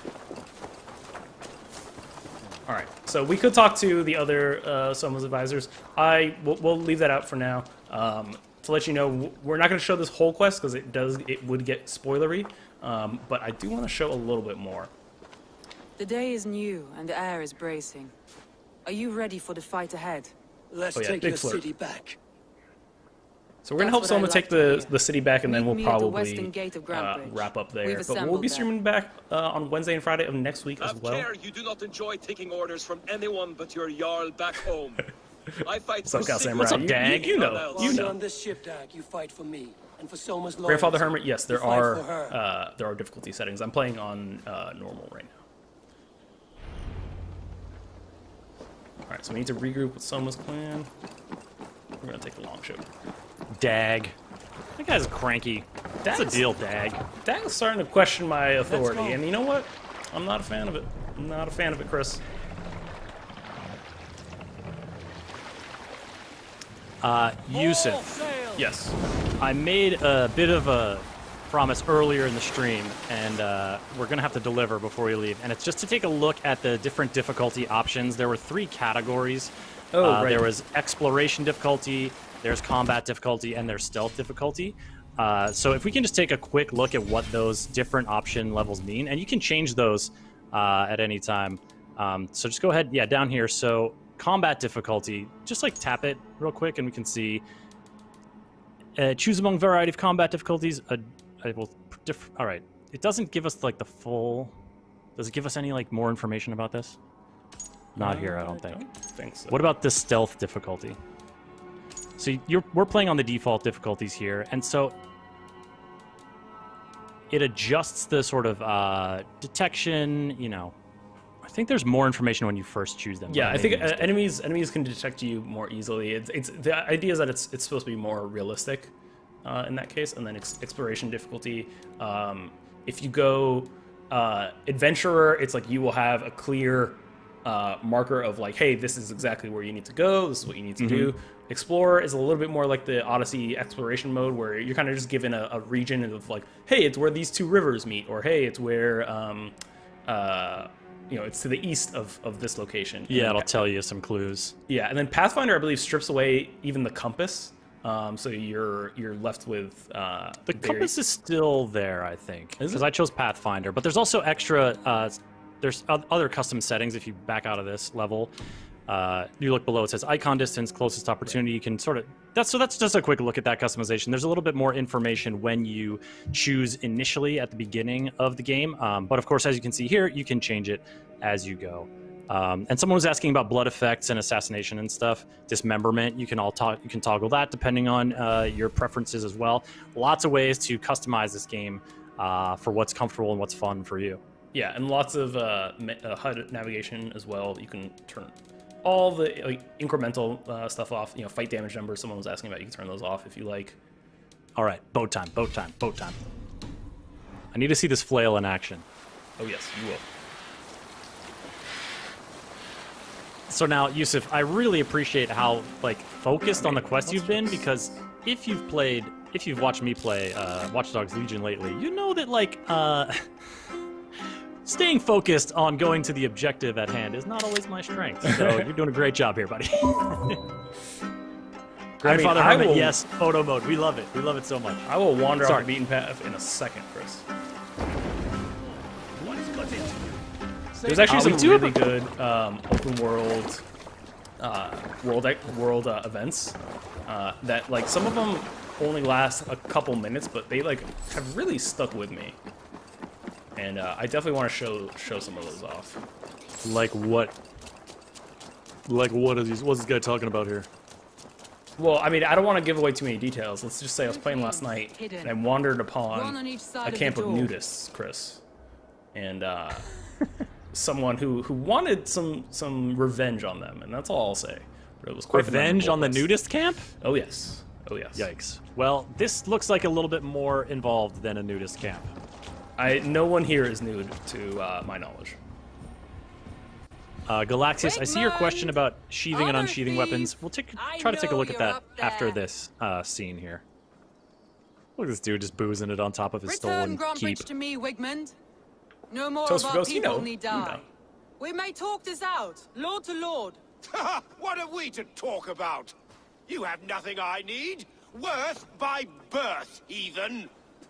All right, so we could talk to the other Soma's advisors. We'll leave that out for now. To let you know, we're not going to show this whole quest because it would get spoilery, but I do want to show a little bit more.
The day is new and the air is bracing. Are you ready for the fight ahead?
Let's take the city back.
So we're going to help Soma take the city back, and then we'll probably
of
wrap up there. But we'll be streaming back on Wednesday and Friday of next week as well.
Care you do not enjoy taking orders from anyone but your Jarl back home. I fight
for
Samurai.
What's up, Dag? You know.
On this ship, Dag, you fight for me and for Soma's loyalty.
Grandfather Hermit, yes, there are difficulty settings. I'm playing on normal right now. All right, so we need to regroup with Soma's clan. We're gonna take the long ship.
Dag. That guy's cranky. That's a deal, Dag.
Dag's starting to question my authority, and you know what? I'm not a fan of it. I'm not a fan of it, Chris.
Yusuf.
Yes.
I made a bit of a promise earlier in the stream, and we're going to have to deliver before we leave. And it's just to take a look at the different difficulty options. There were 3 categories.
Right.
There was exploration difficulty, there's combat difficulty, and there's stealth difficulty. So if we can just take a quick look at what those different option levels mean, and you can change those at any time. So just go ahead, down here. So combat difficulty, just like tap it real quick, and we can see choose among variety of combat difficulties. All right, it doesn't give us like the full. Does it give us any like more information about this? Not here, I don't think.
So.
What about the stealth difficulty? So we're playing on the default difficulties here, and so it adjusts the sort of detection. You know, I think there's more information when you first choose them.
Yeah, I think enemies can detect you more easily. It's the idea is that it's supposed to be more realistic in that case, and then exploration difficulty. If you go adventurer, it's like you will have a clear marker of like, hey, this is exactly where you need to go, this is what you need to do. Explorer is a little bit more like the Odyssey exploration mode, where you're kind of just given a region of like, hey, it's where these 2 rivers meet, or hey, it's where it's to the east of this location.
Yeah, it'll tell you some clues.
Yeah, and then Pathfinder, I believe, strips away even the compass, so you're left with
the compass is still there, I think, because I chose Pathfinder, but there's also extra. There's other custom settings if you back out of this level. You look below, it says icon distance, closest opportunity. You can sort of that's just a quick look at that customization. There's a little bit more information when you choose initially at the beginning of the game, but of course, as you can see here, you can change it as you go. And someone was asking about blood effects and assassination and stuff. Dismemberment, you can toggle that depending on your preferences as well. Lots of ways to customize this game for what's comfortable and what's fun for you.
Yeah, and lots of HUD navigation as well. You can turn all the incremental stuff off. You know, fight damage numbers. Someone was asking about. You can turn those off if you like.
All right, boat time. I need to see this flail in action.
Oh yes, you will.
So now, Yusuf, I really appreciate how focused on the quest you've been, because if you've watched me play Watch Dogs Legion lately, you know that staying focused on going to the objective at hand is not always my strength. So you're doing a great job here, buddy. Grandfather Hermit, yes, photo mode. We love it. We love it so much.
I will wander off the beaten path in a second, Chris. There's actually some really good open world events that some of them only last a couple minutes, but they have really stuck with me. And I definitely want to show some of those off.
Like what? What's this guy talking about here?
Well, I mean, I don't want to give away too many details. Let's just say I was playing last night and I wandered upon a camp of nudists, Chris, and someone who wanted some revenge on them, and that's all I'll say. But it was quite
revenge on the nudist camp?
Oh yes. Oh yes.
Yikes. Well, this looks like a little bit more involved than a nudist camp.
No one here is nude, to my knowledge.
Galaxius, I see your question about sheathing and unsheathing weapons. We'll try to take a look at that after this scene here. Look at this dude just boozing it on top of his stolen keep.
To me, Wigmund. No more
Toast
of
for
our
Ghost,
people need die. We may talk this out, lord to lord.
What are we to talk about? You have nothing I need. Worth by birth, heathen.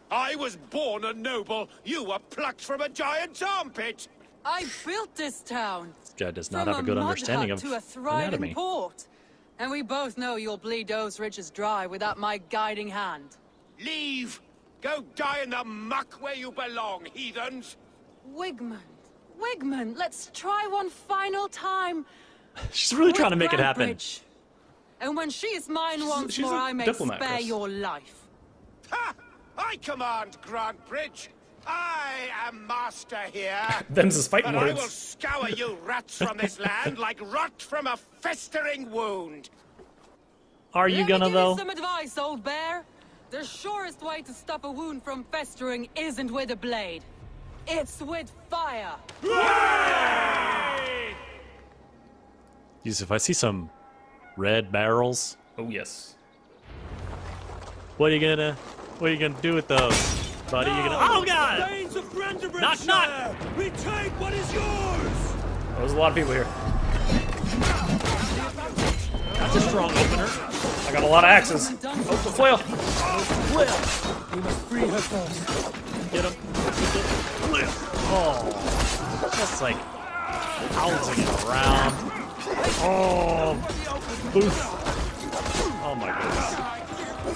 I was born a noble. You were plucked from a giant's armpit.
I built this town.
This guy does not have a good understanding of
to a thriving
anatomy.
port. And we both know you'll bleed those riches dry without my guiding hand.
Leave. Go die in the muck where you belong, heathens.
Wigmund, let's try one final time.
She's really trying to make it happen.
And when she is mine once more, I may spare your life.
Ha! I command Grantbridge. I am master here.
Them's his fighting
and
words.
I will scour you rats from this land like rot from a festering wound.
Are you gonna,
Let me give
though?
you some advice, old bear. The surest way to stop a wound from festering isn't with a blade. It's with fire.
Yusuf, I see some red barrels.
Oh yes.
What are you gonna do with those? Buddy, you're gonna. Oh god! Knock, knock!
Retake what is yours!
There's a lot of people here.
That's a strong opener.
I got a lot of axes. Oh, the flail!
We must free her first.
Get him. Oh, just bouncing it around. Oh, boof. Oh my goodness.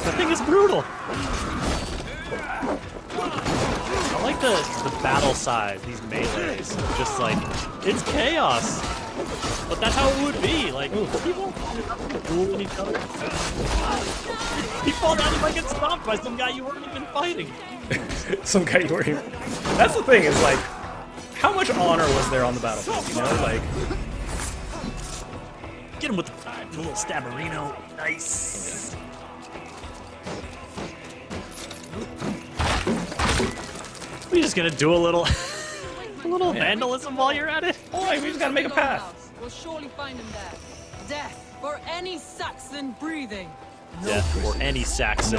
The thing is brutal. I like the battle side, these melees. Just it's chaos. But that's how it would be. People fooling each other. You fall down and get stomped by some guy you weren't even fighting.
Some guy you weren't even... That's the thing, is how much honor was there on the battlefield, you know?
Get him with the little stabberino. Nice.
Yeah.
We're just gonna do a little vandalism while you're at it.
Oh, we just gotta make a path.
We'll surely find him there. Death for any Saxon breathing.
Death for any Saxon.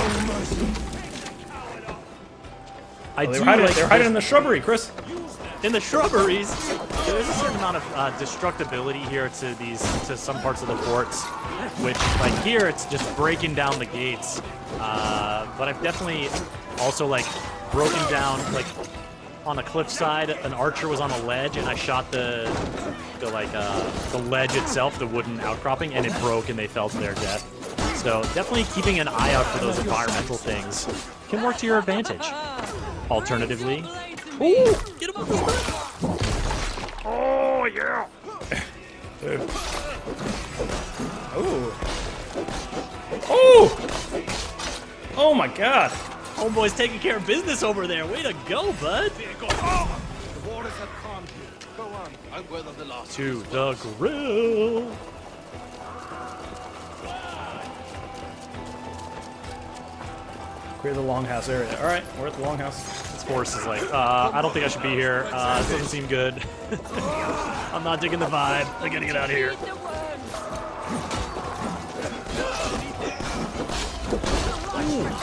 They're hiding in the shrubbery, Chris.
In the shrubberies, there's a certain amount of destructibility here to some parts of the forts, which here it's just breaking down the gates. But I've definitely also broken down on a cliffside. An archer was on a ledge, and I shot the ledge itself, the wooden outcropping, and it broke, and they fell to their death. So definitely keeping an eye out for those environmental things can work to your advantage. Alternatively, ooh, get him off the roof! Oh yeah!
Oh! Oh! Oh my God!
Homeboy's taking care of business over there. Way to go, bud!
Oh! The waters have calmed you. Go on. I'll weather the loss.
To the grill.
Clear the longhouse area. All right, we're at the longhouse.
This horse is like, I don't think I should be here. This doesn't seem good. I'm not digging the vibe. I gotta get out of here.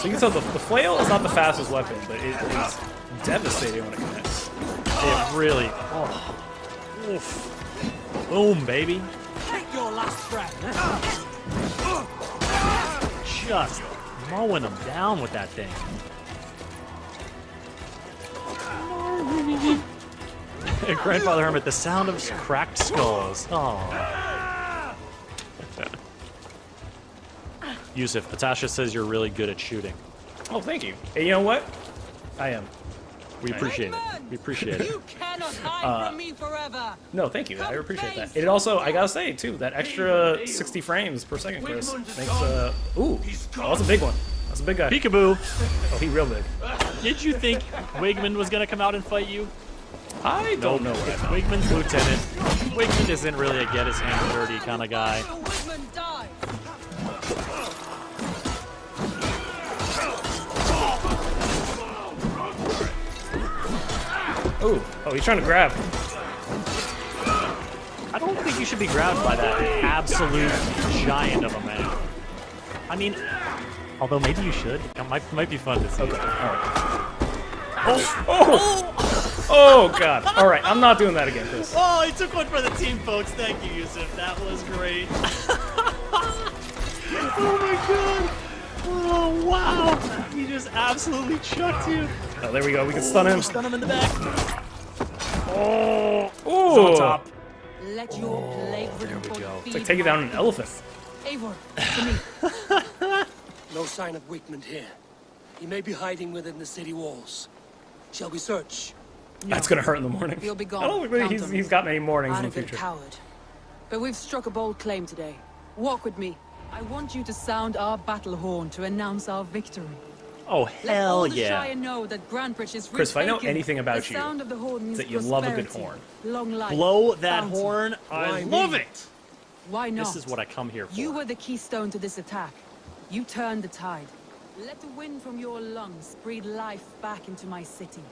So you can tell the flail is not the fastest weapon, but it is devastating when it connects.
It really. Oh. Oof. Boom, baby.
Take your last breath.
Just mowing them down with that thing. Grandfather Hermit, the sound of cracked skulls. Oh. Yusuf, Natasha says you're really good at shooting.
Oh, thank you. Hey, you know what? I am.
We appreciate it. We appreciate it.
You cannot hide from me forever.
No, thank you. I appreciate that. It also, I gotta say too, that extra 60 frames per second, Chris, makes ooh, oh, that's a big one. That's a big guy.
Peekaboo.
Oh, he real big.
Did you think Wigman was gonna come out and fight you?
I don't know what I thought.
Wigman's lieutenant. Wigman isn't really a get his hands dirty kind of guy.
Ooh, oh, he's trying to grab.
I don't think you should be grabbed by that absolute giant of a man. I mean, although maybe you should. It might be fun to see.
Okay, all right. Oh, God. All right, I'm not doing that again, Chris.
Oh, he took one for the team, folks. Thank you, Yusuf. That was great. Oh, my God. Oh, wow. He just absolutely chucked you.
Oh, there we go. We can stun him.
Stun him in the back.
Oh,
he's on top.
Let your plague
There we go.
It's like taking down an elephant.
Eivor, to me.
No sign of Wigman here. He may be hiding within the city walls. Shall we search?
That's gonna hurt in the morning.
He'll be gone.
I don't think he's got many mornings in the future.
Coward. But we've struck a bold claim today. Walk with me. I want you to sound our battle horn to announce our victory.
Oh, hell
Let all the
yeah.
Shire know that Grandbridge is
Chris, if I know
retaken.
anything about
The
you,
sound of the horn
it's
means
that you love a good
prosperity,
horn.
Long life,
Blow that
bounty.
horn. I
Why
love
me?
it.
Why not?
This is what I come here for.
You were the keystone to this attack. You turned the tide. Let the wind from your lungs breathe life back into my city.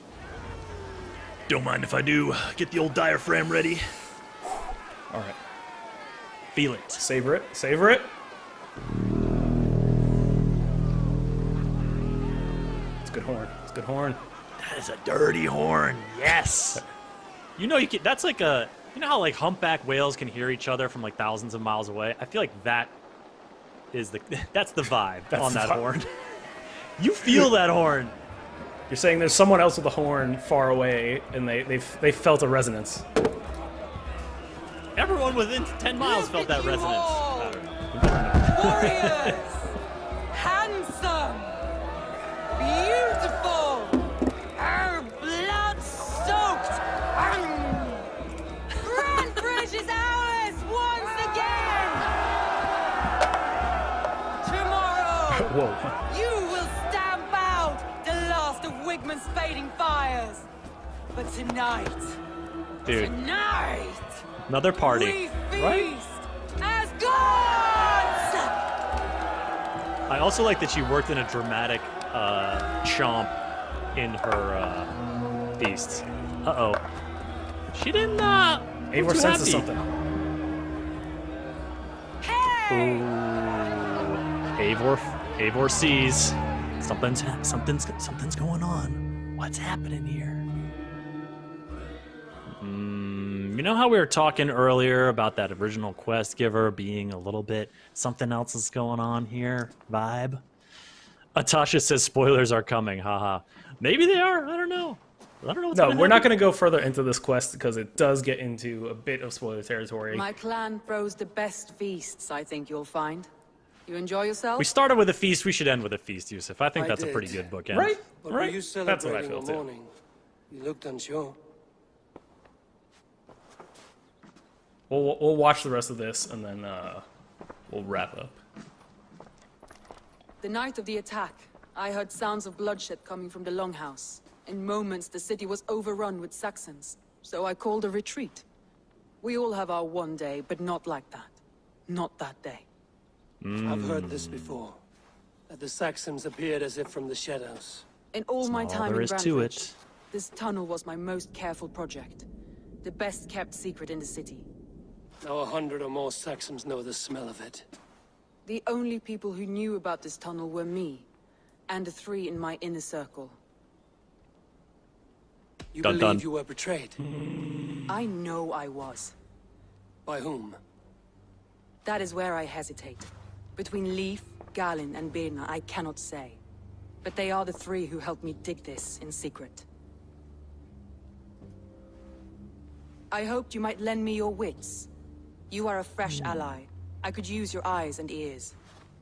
Don't mind if I do. Get the old diaphragm ready.
All right.
Feel it.
Savor it. Savor it. It's a good horn. It's a good horn.
That is a dirty horn. Yes. You know, that's like a. You know how like humpback whales can hear each other from like thousands of miles away? I feel like that's the vibe on that horn. You feel that horn.
You're saying there's someone else with a horn far away, and they felt a resonance.
Everyone within 10 miles felt that resonance.
Warriors! Handsome! Beautiful! Blood-soaked! Grandbridge is ours once again! Tomorrow,
Whoa.
you will stamp out the last of Wigman's fading fires. But tonight,
Dude.
tonight,
Another party.
we feast
Right?
as gods!
I also like that she worked in a dramatic chomp in her feasts. Uh-oh. She didn't,
Eivor
too
senses
happy.
something.
Ooh. Eivor sees. Something's going on. What's happening here? You know how we were talking earlier about that original quest giver being a little bit something else is going on here vibe? Atasha says spoilers are coming, haha. Maybe they are, I don't know. I don't know what's
No,
gonna
we're not
happen.
going to go further into this quest because it does get into a bit of spoiler territory.
My clan throws the best feasts, I think you'll find. You enjoy yourself?
We started with a feast. We should end with a feast, Yusuf. I think
I
that's a
did.
pretty good bookend.
Right?
But
Right?
were you
That's what I
celebrating
feel
the
too.
morning? You looked unsure.
We'll watch the rest of this and then we'll wrap up.
The night of the attack, I heard sounds of bloodshed coming from the Longhouse. In moments, the city was overrun with Saxons, so I called a retreat. We all have our one day, but not like that. Not that day.
I've heard this before. That the Saxons appeared as if from the shadows.
In all my
That's all
time
there
in
is
Grand
to
Ridge,
it.
this tunnel was my most careful project. The best kept secret in the city.
Now 100 or more Saxons know the smell of it.
The only people who knew about this tunnel were me, and the 3 in my inner circle.
You
Dun,
believe
dun.
you were betrayed?
I know I was.
By whom?
That is where I hesitate. Between Leif, Galin, and Birna, I cannot say. But they are the 3 who helped me dig this in secret. I hoped you might lend me your wits. You are a fresh ally. I could use your eyes and ears.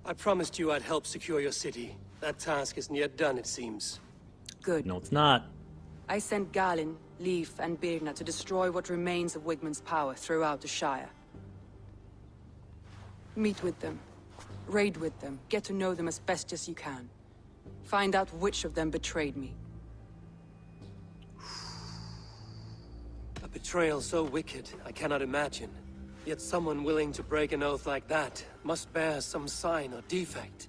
I promised you I'd help secure your city. That task isn't yet done, it seems.
Good.
No, it's not.
I sent Galin, Leif, and Birna to destroy what remains of Wigmund's power throughout the Shire. Meet with them. Raid with them. Get to know them as best as you can. Find out which of them betrayed me.
A betrayal so wicked, I cannot imagine. Yet someone willing to break an oath like that must bear some sign or defect.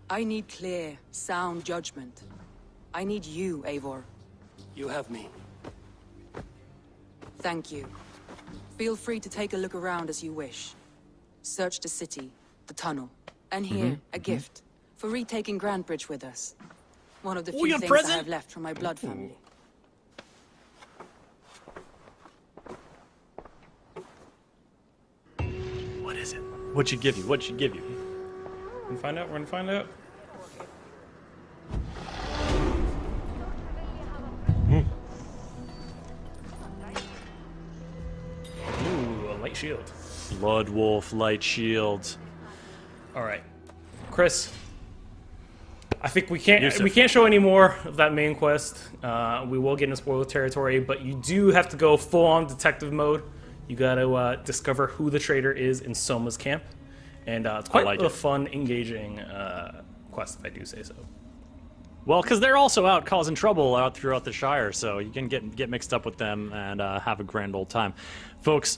I need clear, sound judgment. I need you, Eivor.
You have me.
Thank you. Feel free to take a look around as you wish. Search the city, the tunnel, and here, a gift for retaking Grantebridge with us. One of the few
a
things
present?
I have left from my blood family.
What is it? What'd she give you? What'd she give you?
We're gonna find out. We're gonna find out. Ooh, a light shield.
Blood Wolf Light Shield.
All right, Chris. I think we can't
Yusuf.
show any more of that main quest. We will get into spoiler territory, but you do have to go full on detective mode. You got to discover who the traitor is in Soma's camp, and it's quite a fun, engaging quest, if I do say so.
Well, because they're also out causing trouble out throughout the Shire, so you can get mixed up with them and have a grand old time. Folks,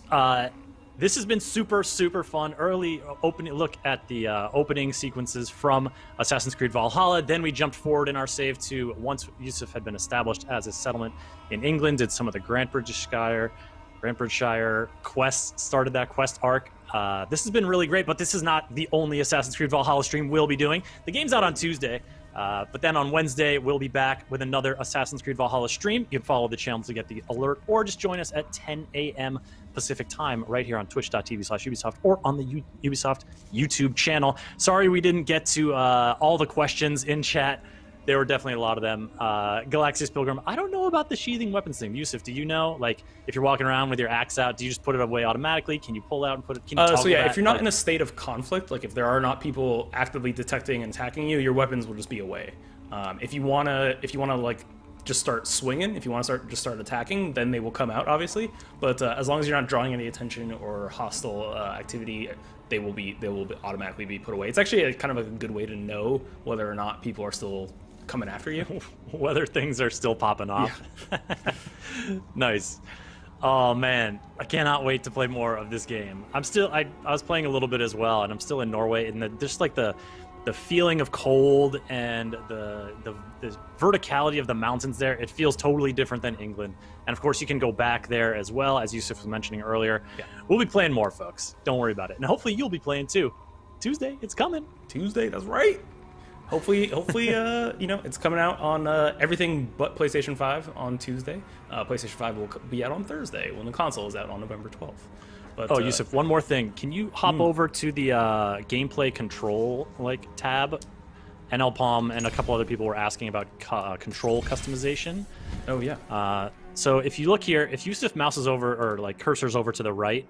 this has been super, super fun. Early opening look at the opening sequences from Assassin's Creed Valhalla. Then we jumped forward in our save to once Yusuf had been established as a settlement in England, did some of the Grantebridge Shire quests, started that quest arc. This has been really great, but this is not the only Assassin's Creed Valhalla stream we'll be doing. The game's out on Tuesday. But then on Wednesday, we'll be back with another Assassin's Creed Valhalla stream. You can follow the channel to get the alert, or just join us at 10 a.m. Pacific time right here on twitch.tv/Ubisoft or on the Ubisoft YouTube channel. Sorry we didn't get to all the questions in chat. There were definitely a lot of them. Galaxius Pilgrim, I don't know about the sheathing weapons thing. Yusuf, do you know? Like, if you're walking around with your axe out, do you just put it away automatically? Can you pull out and put it? Can you
So yeah,
that?
if you're not in a state of conflict, like if there are not people actively detecting and attacking you, your weapons will just be away. If you wanna like just start swinging, if you want to start attacking, then they will come out, obviously. But as long as you're not drawing any attention or hostile activity, they will automatically be put away. It's actually kind of a good way to know whether or not people are still coming after you.
Whether things are still popping off. Yeah. Nice. Oh man, I cannot wait to play more of this game. I was playing a little bit as well, and I'm still in Norway, and just like the feeling of cold and the verticality of the mountains there, it feels totally different than England. And of course, you can go back there as well, as Yusuf was mentioning earlier. Yeah. We'll be playing more, folks. Don't worry about it. And hopefully you'll be playing too. Tuesday, it's coming.
Tuesday, that's right. Hopefully, it's coming out on everything but PlayStation 5 on Tuesday. PlayStation 5 will be out on Thursday when the console is out on November 12th. But,
Yusuf, one more thing. Can you hop over to the gameplay control tab? NL Palm and a couple other people were asking about control customization.
Oh yeah.
So if you look here, if Yusuf mouses over or like cursors over to the right,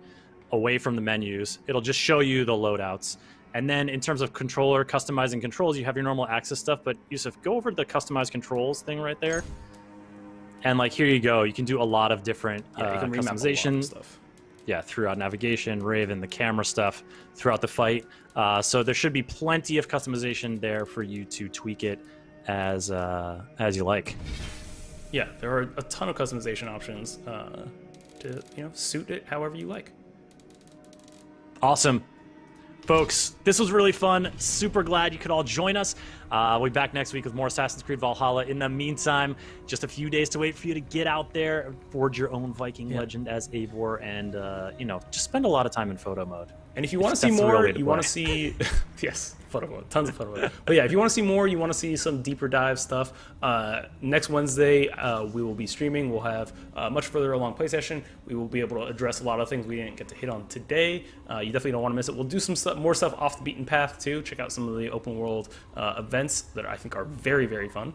away from the menus, it'll just show you the loadouts. And then in terms of controller customizing controls, you have your normal access stuff. But Yusuf, go over to the customized controls thing right there. And like here you go, you can do a lot of different customization
stuff.
Yeah, throughout navigation, Raven, the camera stuff, throughout the fight. So there should be plenty of customization there for you to tweak it as you like.
Yeah, there are a ton of customization options to suit it however you like.
Awesome. Folks, this was really fun. Super glad you could all join us. We'll be back next week with more Assassin's Creed Valhalla. In the meantime, just a few days to wait for you to get out there, forge your own Viking legend as Eivor, and just spend a lot of time in photo mode.
And if you want to see more, you want to see yes, photo mode, tons of photo mode. But yeah, if you want to see more, you want to see some deeper dive stuff. Next Wednesday, we will be streaming. We'll have a much further along play session. We will be able to address a lot of things we didn't get to hit on today. You definitely don't want to miss it. We'll do some more stuff off the beaten path too. Check out some of the open world events that I think are very, very fun.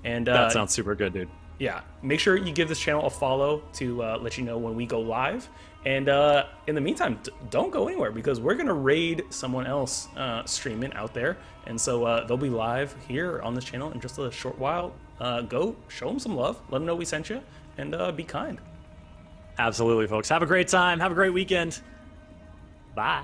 And
that sounds super good, dude.
Yeah, make sure you give this channel a follow to let you know when we go live. And in the meantime, don't go anywhere because we're going to raid someone else streaming out there. And so they'll be live here on this channel in just a short while. Go show them some love. Let them know we sent you. And be kind.
Absolutely, folks. Have a great time. Have a great weekend. Bye.